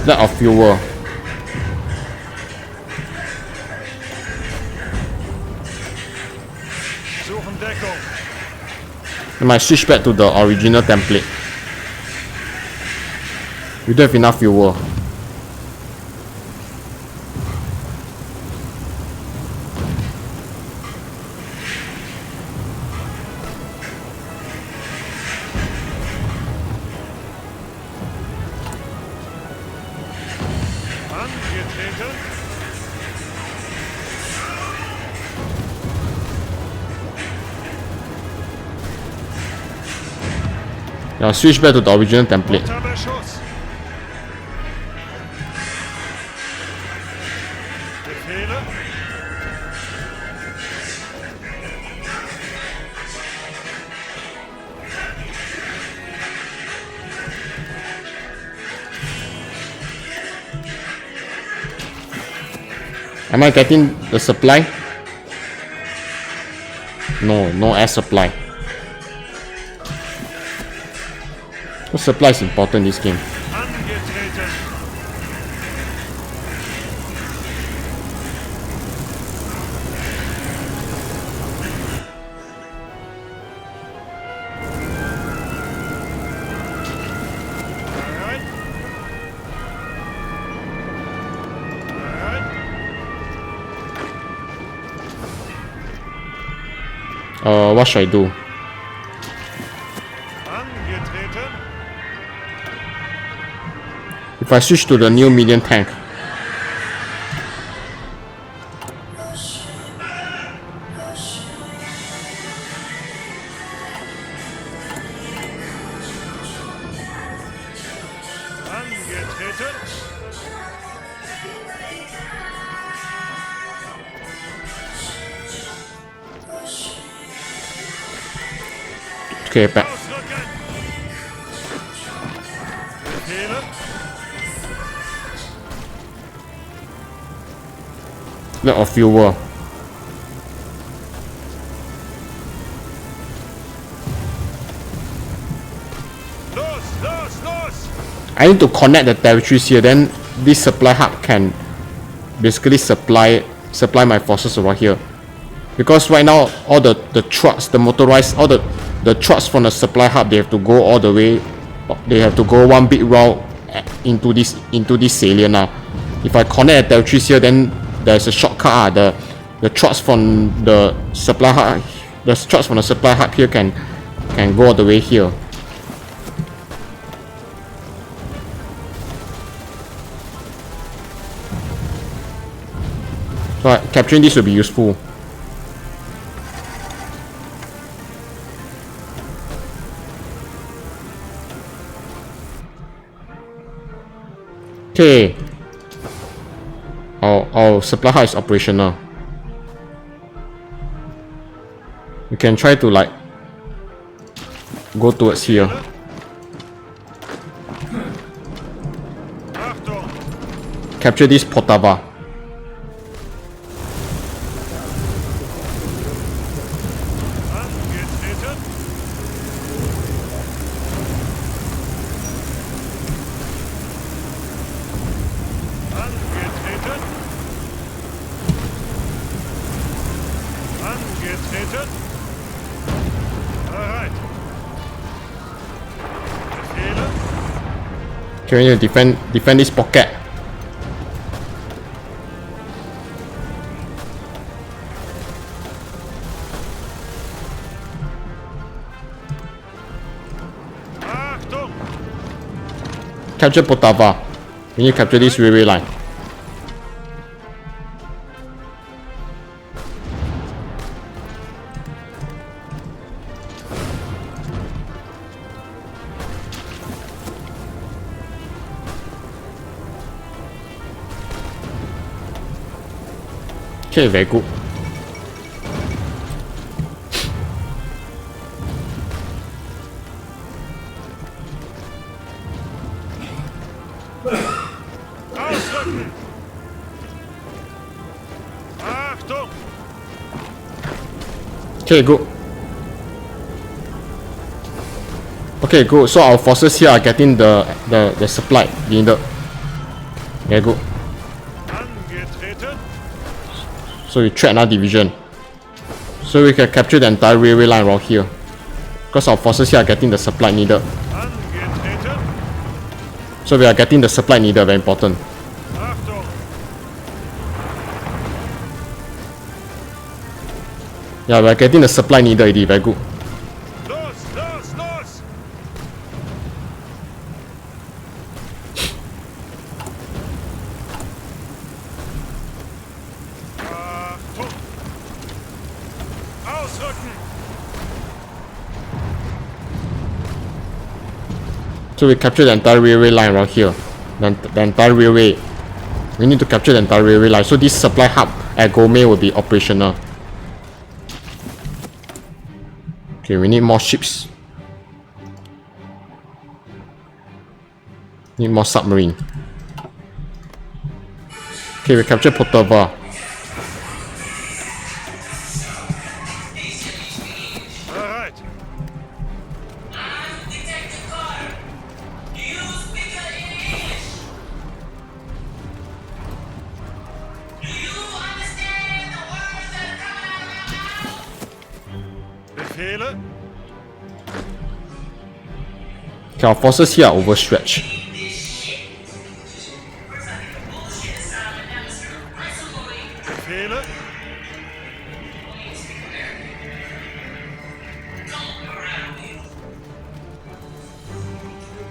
Lack of fuel. I might switch back to the original template. We don't have enough fuel. Now switch back to the original template. Am I getting the supply? No, no air supply. The supply is important in this game. What should I do? If I switch to the new medium tank, Angetreten. Okay, back. Ausrücken. Befehle. Lack of fuel. Los, los, los. I need to connect the territories here, then this supply hub can basically supply my forces over here. Because right now all the trucks, the motorized, all the trucks from the supply hub, they have to go all the way, they have to go one big route into this salient now. If I connect the territories here, then there's a shortcut. The trucks from the supply hub, here can go all the way here. So capturing this will be useful. Okay. Our supply hub is operational. We can try to like go towards here. Achtung. Capture this Potava. Angetreten. Angetreten. Angetreten. Bereit. Befehle. Okay, we need to defend this pocket. Achtung. Capture Potava. We need to capture this railway line. Okay, very good. Ausrücken. Achtung. Okay, good. Okay, good. So our forces here are getting the supply needed. Very good. Angetreten. So we threat another division. So we can capture the entire railway line around here. Because our forces here are getting the supply needed. Angetreten. So we are getting the supply needed, very important. Achtung. Yeah, we are getting the supply needed already, very good. Los, los, los. Achtung. Ausrücken. So we capture the entire railway line around here. The entire railway. We need to capture the entire railway line. So this supply hub at Gome will be operational. Okay, we need more ships. Need more submarine. Okay, we capture Potava. Bereit. Befehle. Okay, our forces here are overstretched. Befehle.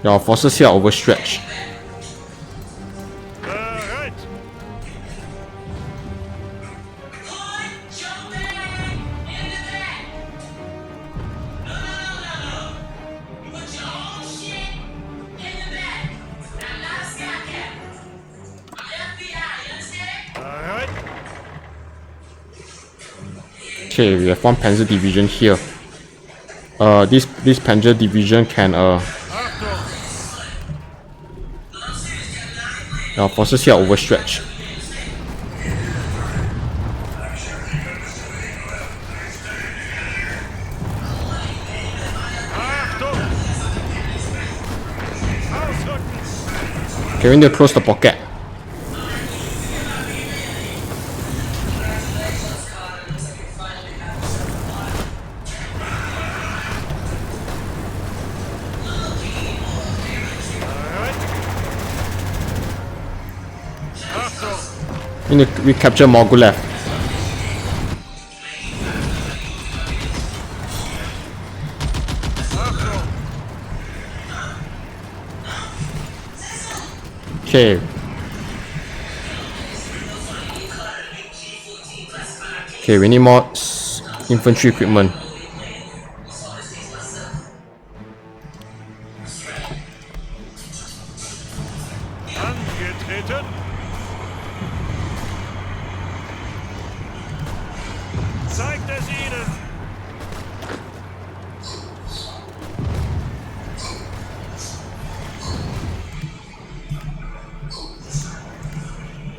Yeah, our forces here are overstretched. Bereit. Okay, we have one Panzer division here. This Panzer division can Achtung! our forces here are overstretched. Achtung! Ausrücken! Okay, we need to close the pocket. Bereit! Achtung! We capture Mogulev. Achtung! Okay. Okay, we need more infantry equipment. Angetreten! Zeigt es ihnen!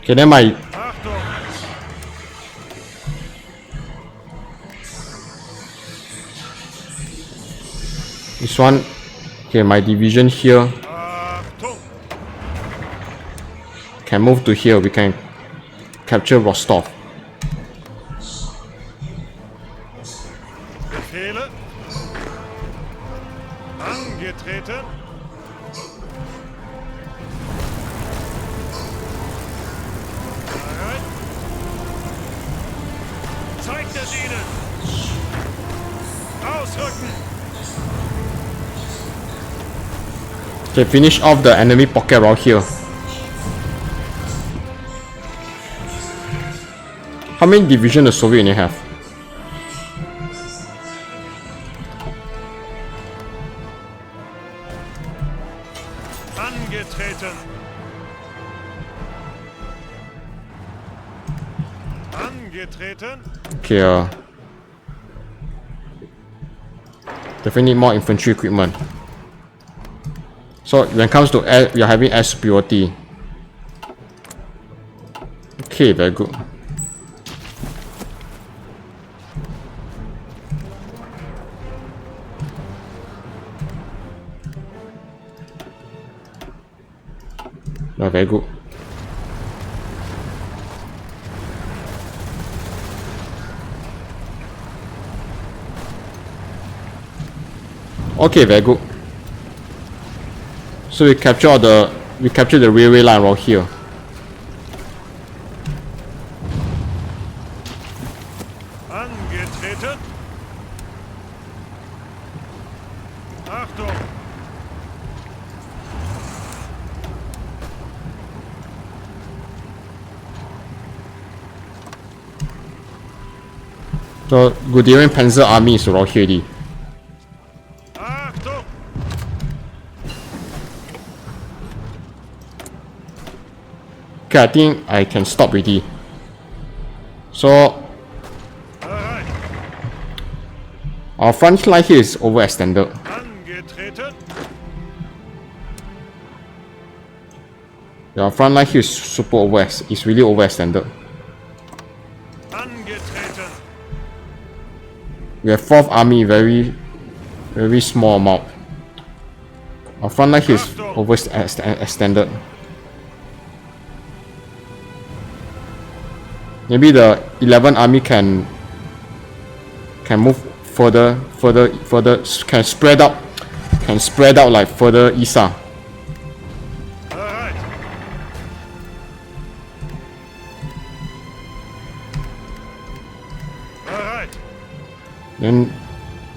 Okay, then my Achtung! this one. Okay, my division here Achtung! can move to here. We can capture Rostov. Befehle! Angetreten! Bereit! Zeigt es ihnen! Ausrücken! Okay, finish off the enemy pocket around here. How many divisions the Soviet Union have? Angetreten! Angetreten! Okay, definitely need more infantry equipment. So when it comes to air, we are having air superiority. Okay, very good. No, very good. Okay, very good. So we capture the railway line right here. Angetreten! Achtung! So Guderian Panzer Army is right here. Already. Achtung! Okay, I think I can stop already. So Bereit! our front line here is overextended. Angetreten! Our front line here is really overextended. Angetreten! We have 4th Army, very small amount. Our front line here is overextended. Maybe the 11th Army can move further, can spread out like further east. Bereit! Bereit! Then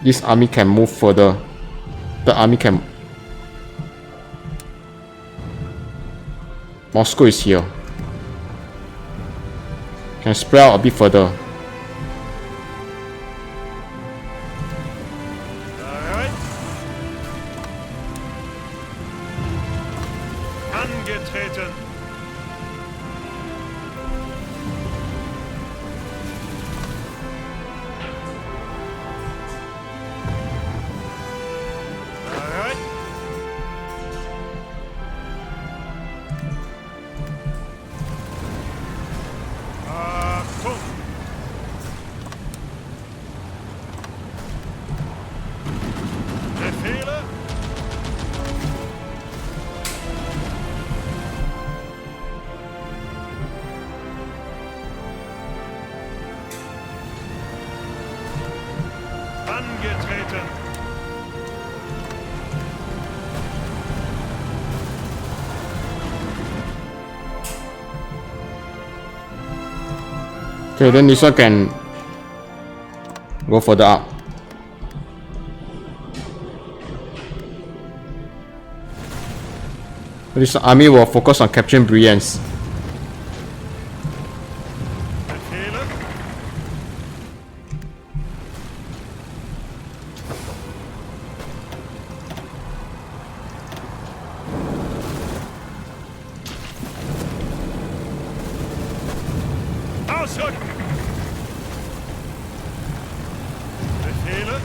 this army can move further. The army can. Moscow is here. Can spread out a bit further. Bereit! Angetreten! Angetreten. Okay, then this one can go further up. This army will focus on capturing Briennes. Befehlen. Ausrücken. Befehlen.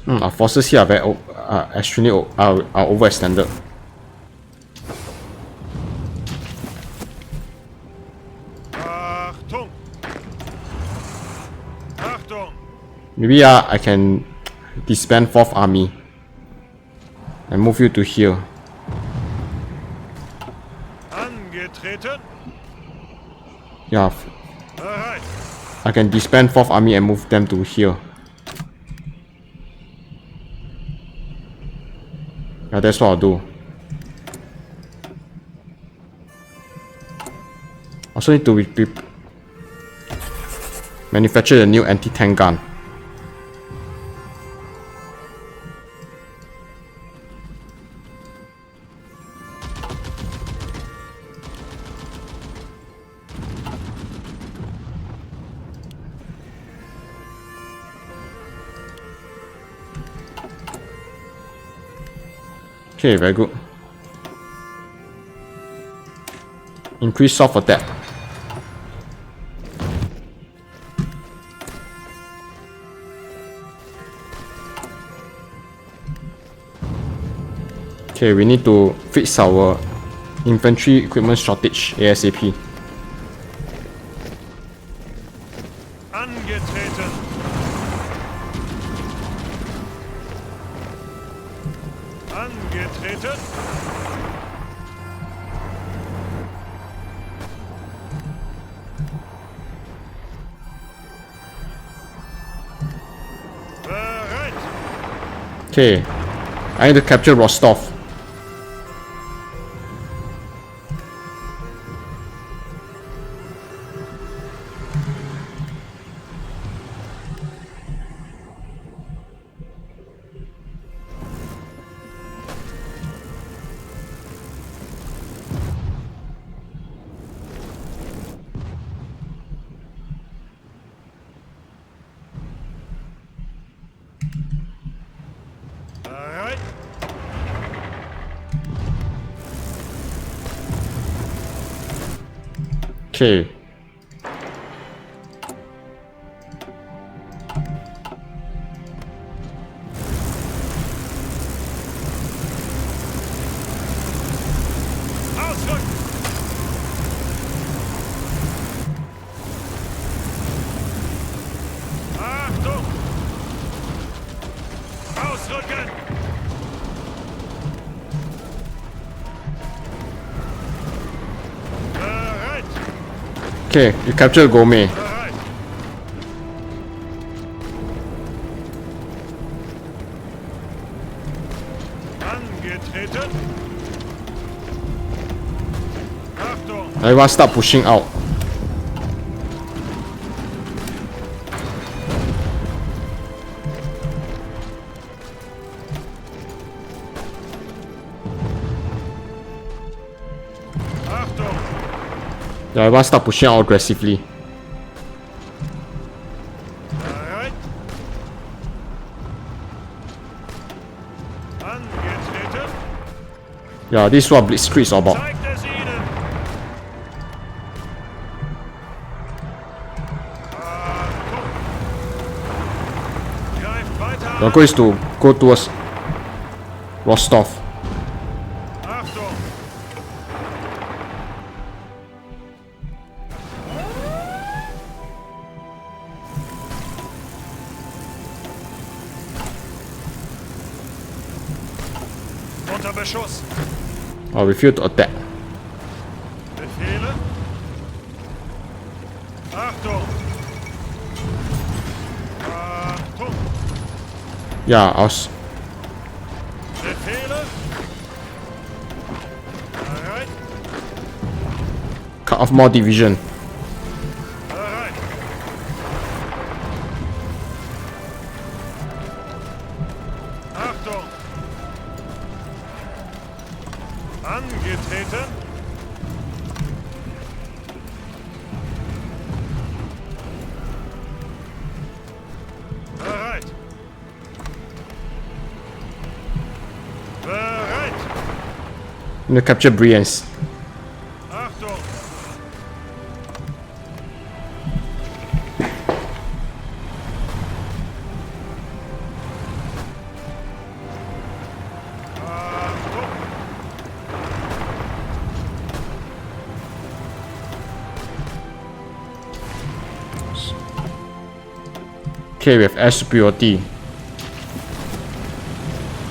Bereit. Our forces here are very extremely are overextended. Achtung. Achtung. Maybe I can disband 4th army and move you to here. Angetreten. Yeah, Bereit. I can disband 4th army and move them to here. Yeah, that's what I'll do. Also need to manufacture a new anti-tank gun. Okay, very good. Increase soft attack. Okay, we need to fix our infantry equipment shortage ASAP. Angetreten. Angetreten. Bereit. Okay, I need to capture Rostov. Bereit. Okay. Ausrücken. Achtung. Ausrücken. Bereit. Okay, you capture Gome. Bereit. Angetreten. Achtung. Everyone start pushing out. Achtung. Yeah, everyone start pushing out aggressively. Bereit. Angetreten. Yeah, this is what Blitzkrieg is all about. Zeigt es ihnen. Achtung. Greift weiter. The goal is to go towards Rostov. Achtung. Unter Beschuss. Or refuse to attack. Befehle. Achtung. Achtung. Yeah, Befehle. Bereit. cut off more division. Bereit. Achtung. Angetreten. Bereit. Bereit. I'm gonna capture Brienz. Achtung. Achtung. Okay, we have air superiority.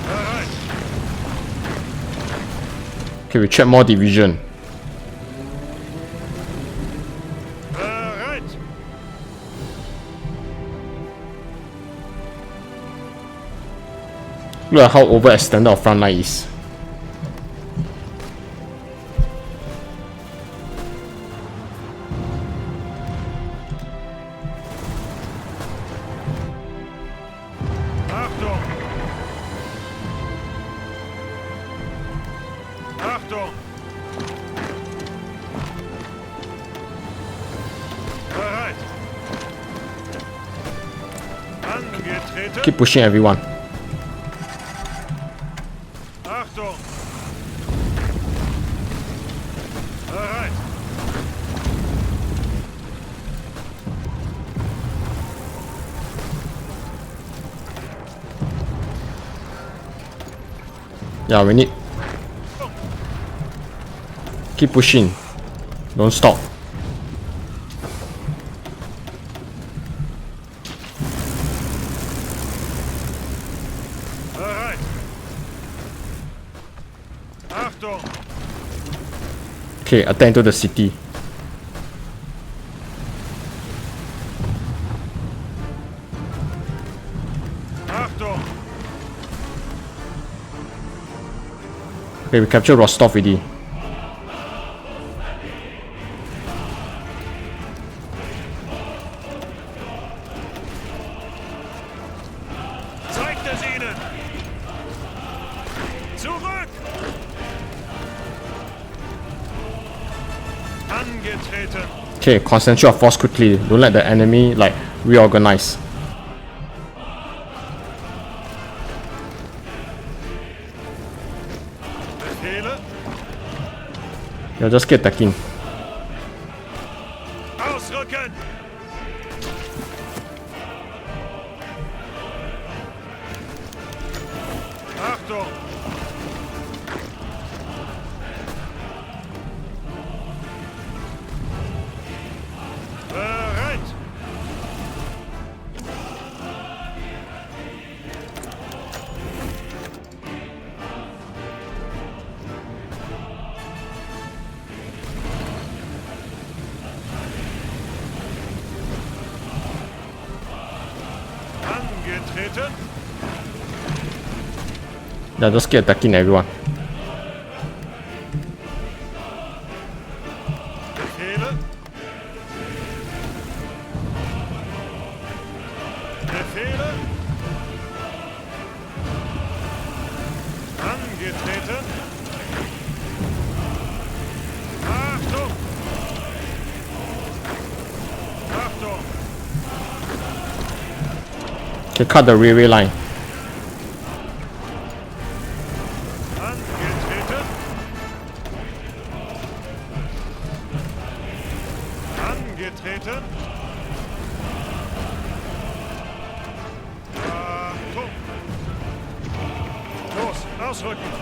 Bereit. Okay, we check more division. Bereit. Look at how overextended our front line is. Achtung. Achtung. Bereit. Angetreten. Keep pushing everyone. Achtung. Bereit. Yeah, we need. Keep pushing. Don't stop. Bereit. Achtung. Okay, attack into the city. Achtung. Okay, we capture Rostov already. Zeigt es ihnen. Zurück. Angetreten. Okay, concentrate your force quickly. Don't let the enemy like reorganize. Befehle. Yeah, just keep attacking. Ausrücken. Achtung. Bereit. Angetreten. Yeah, just keep attacking everyone. Befehle. Befehle. Angetreten. Achtung. Achtung. Okay, cut the railway line. Angetreten. Angetreten. Achtung. Los, ausrücken.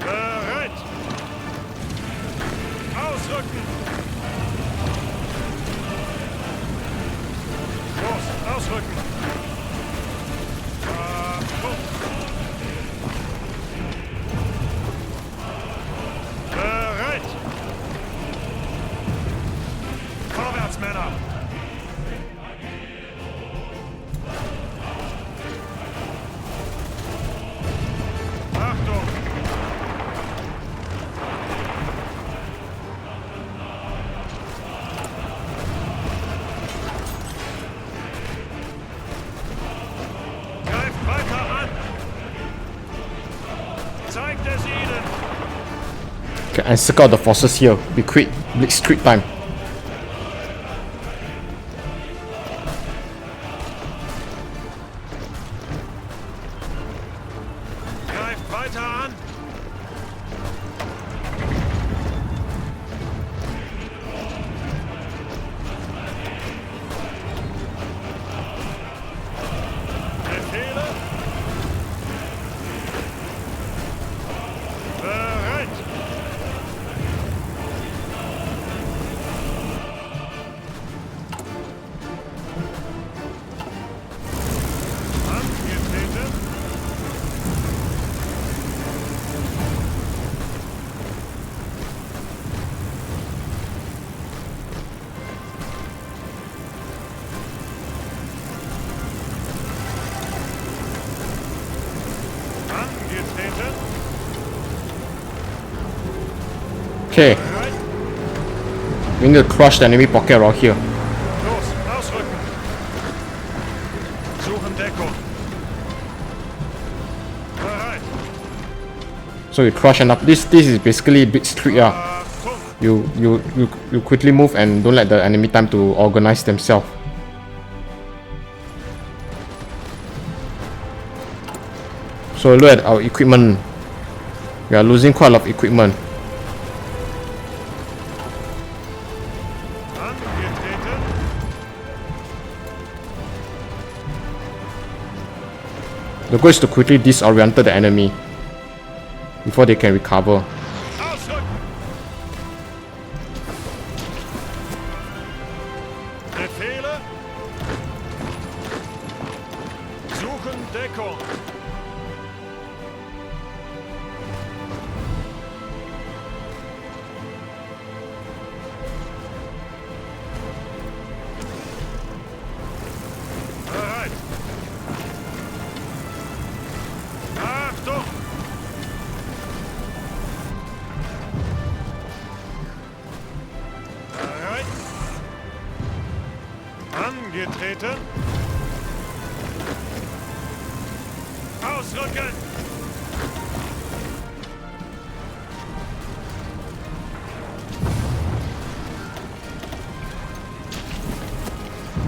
Bereit. Ausrücken. Los, ausrücken. Achtung. Zeigt es ihnen! Okay, and circle out the forces here. Be quick. Blitzkrieg time. Greift weiter an! Befehle! Bereit! Angetreten! Angetreten! Okay, Bereit! we need to crush the enemy pocket around here. Los, ausrücken! Suchen Deckung! Bereit! So you crush and up. This is basically blitzkrieg. Yeah. Achtung! You quickly move and don't let the enemy time to organize themselves. So look at our equipment. We are losing quite a lot of equipment. Angetreten! The goal is to quickly disorient the enemy before they can recover. Ausrücken! Befehle! Suchen Deckung! Bereit! Achtung! Bereit! Angetreten! Ausrücken!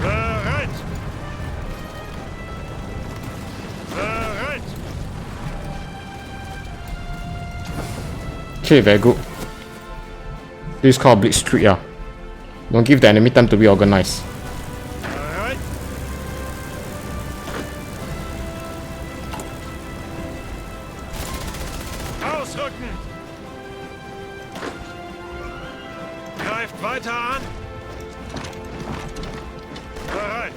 Bereit! Bereit! Okay, very good. This is called blitzkrieg. Yeah. Don't give the enemy time to reorganize. Bereit! Ausrücken! Greift weiter an! Bereit!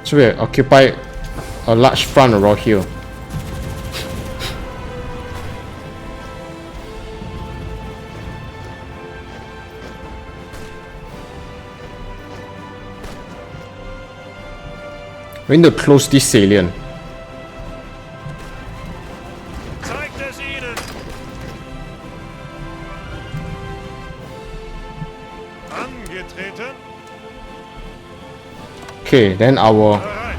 So we occupy a large front around here. We need to close this salient. Zeigt es ihnen! Angetreten! Okay, then our Bereit!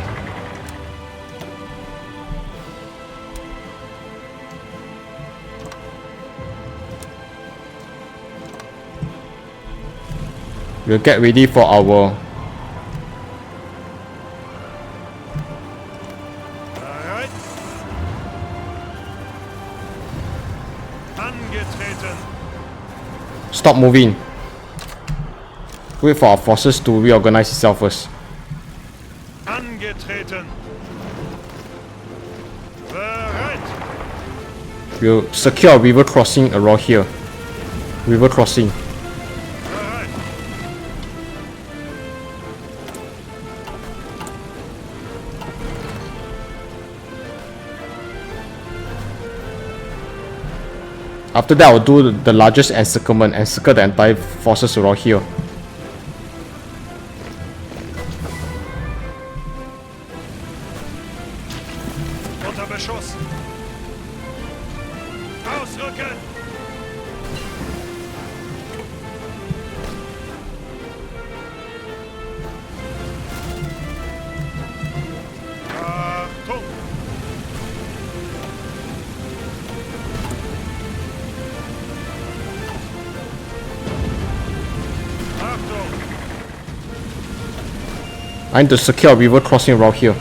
we'll get ready for our Bereit! Angetreten! stop moving. Wait for our forces to reorganize itself first. Angetreten! Bereit! We'll secure a river crossing around here. River crossing. Bereit! After that, I'll do the largest encirclement and circle the entire forces around here. Unter Beschuss! Ausrücken! I need to secure a river crossing around here.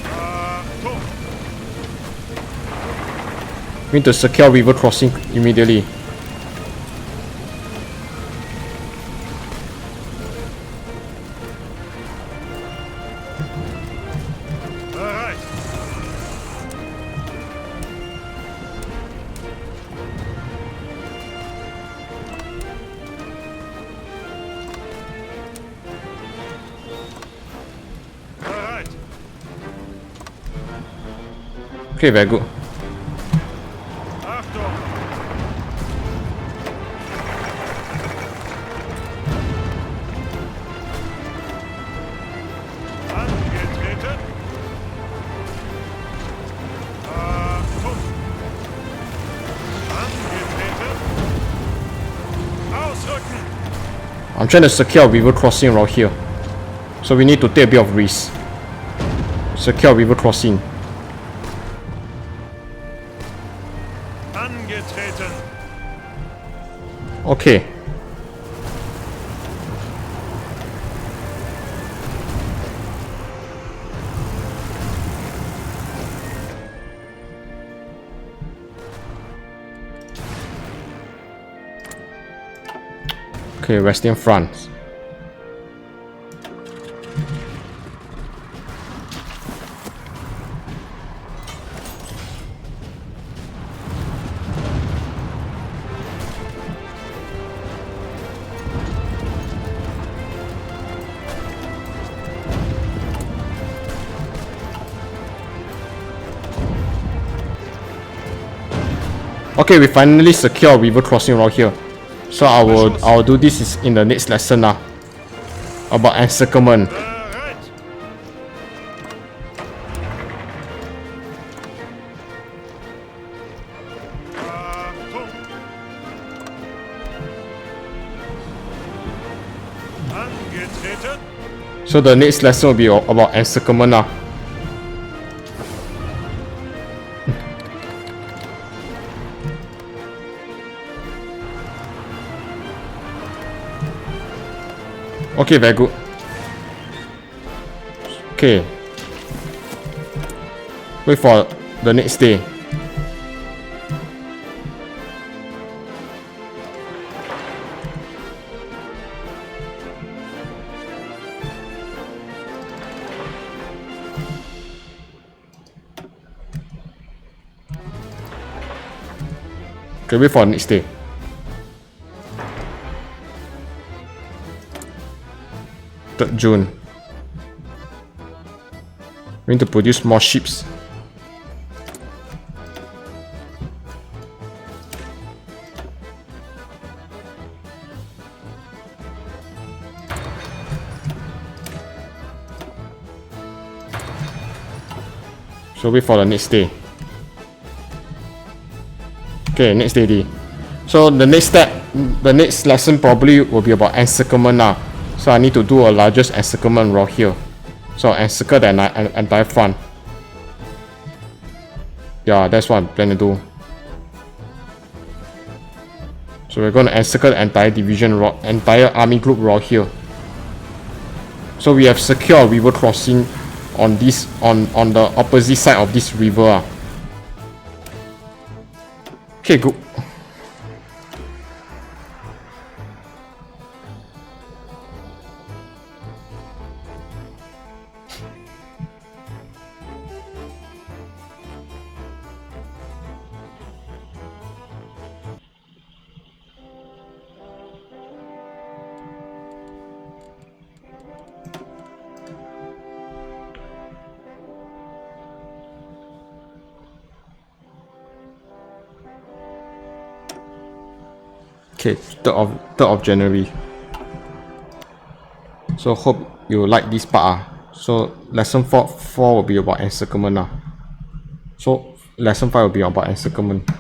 Achtung! We need to secure river crossing immediately. Bereit! Bereit! Okay, very good. Achtung! Angetreten! Achtung! Angetreten! Ausrücken! I'm trying to secure a river crossing around here. So we need to take a bit of risk. Secure river crossing. Angetreten! Okay. Okay, Western France. Okay, we finally secure river crossing around here. So I'll do this is in the next lesson now. About encirclement. Bereit! Achtung! Angetreten! So the next lesson will be about encirclement now. Okay, very good. Okay. Wait for the next day. Okay, wait for the next day. June. We need to produce more ships. So wait for the next day. Okay, next day D. So the next step, the next lesson probably will be about encirclement now. So I need to do a largest encirclement around here. So I'll encircle the entire front. Yeah, that's what I'm planning to do. So we're going to encircle the entire division, entire army group around here. So we have secured river crossing on this, on the opposite side of this river. Okay, good. Okay, 3rd of January. So hope you like this part. So lesson 4 will be about encirclement. So lesson 5 will be about encirclement.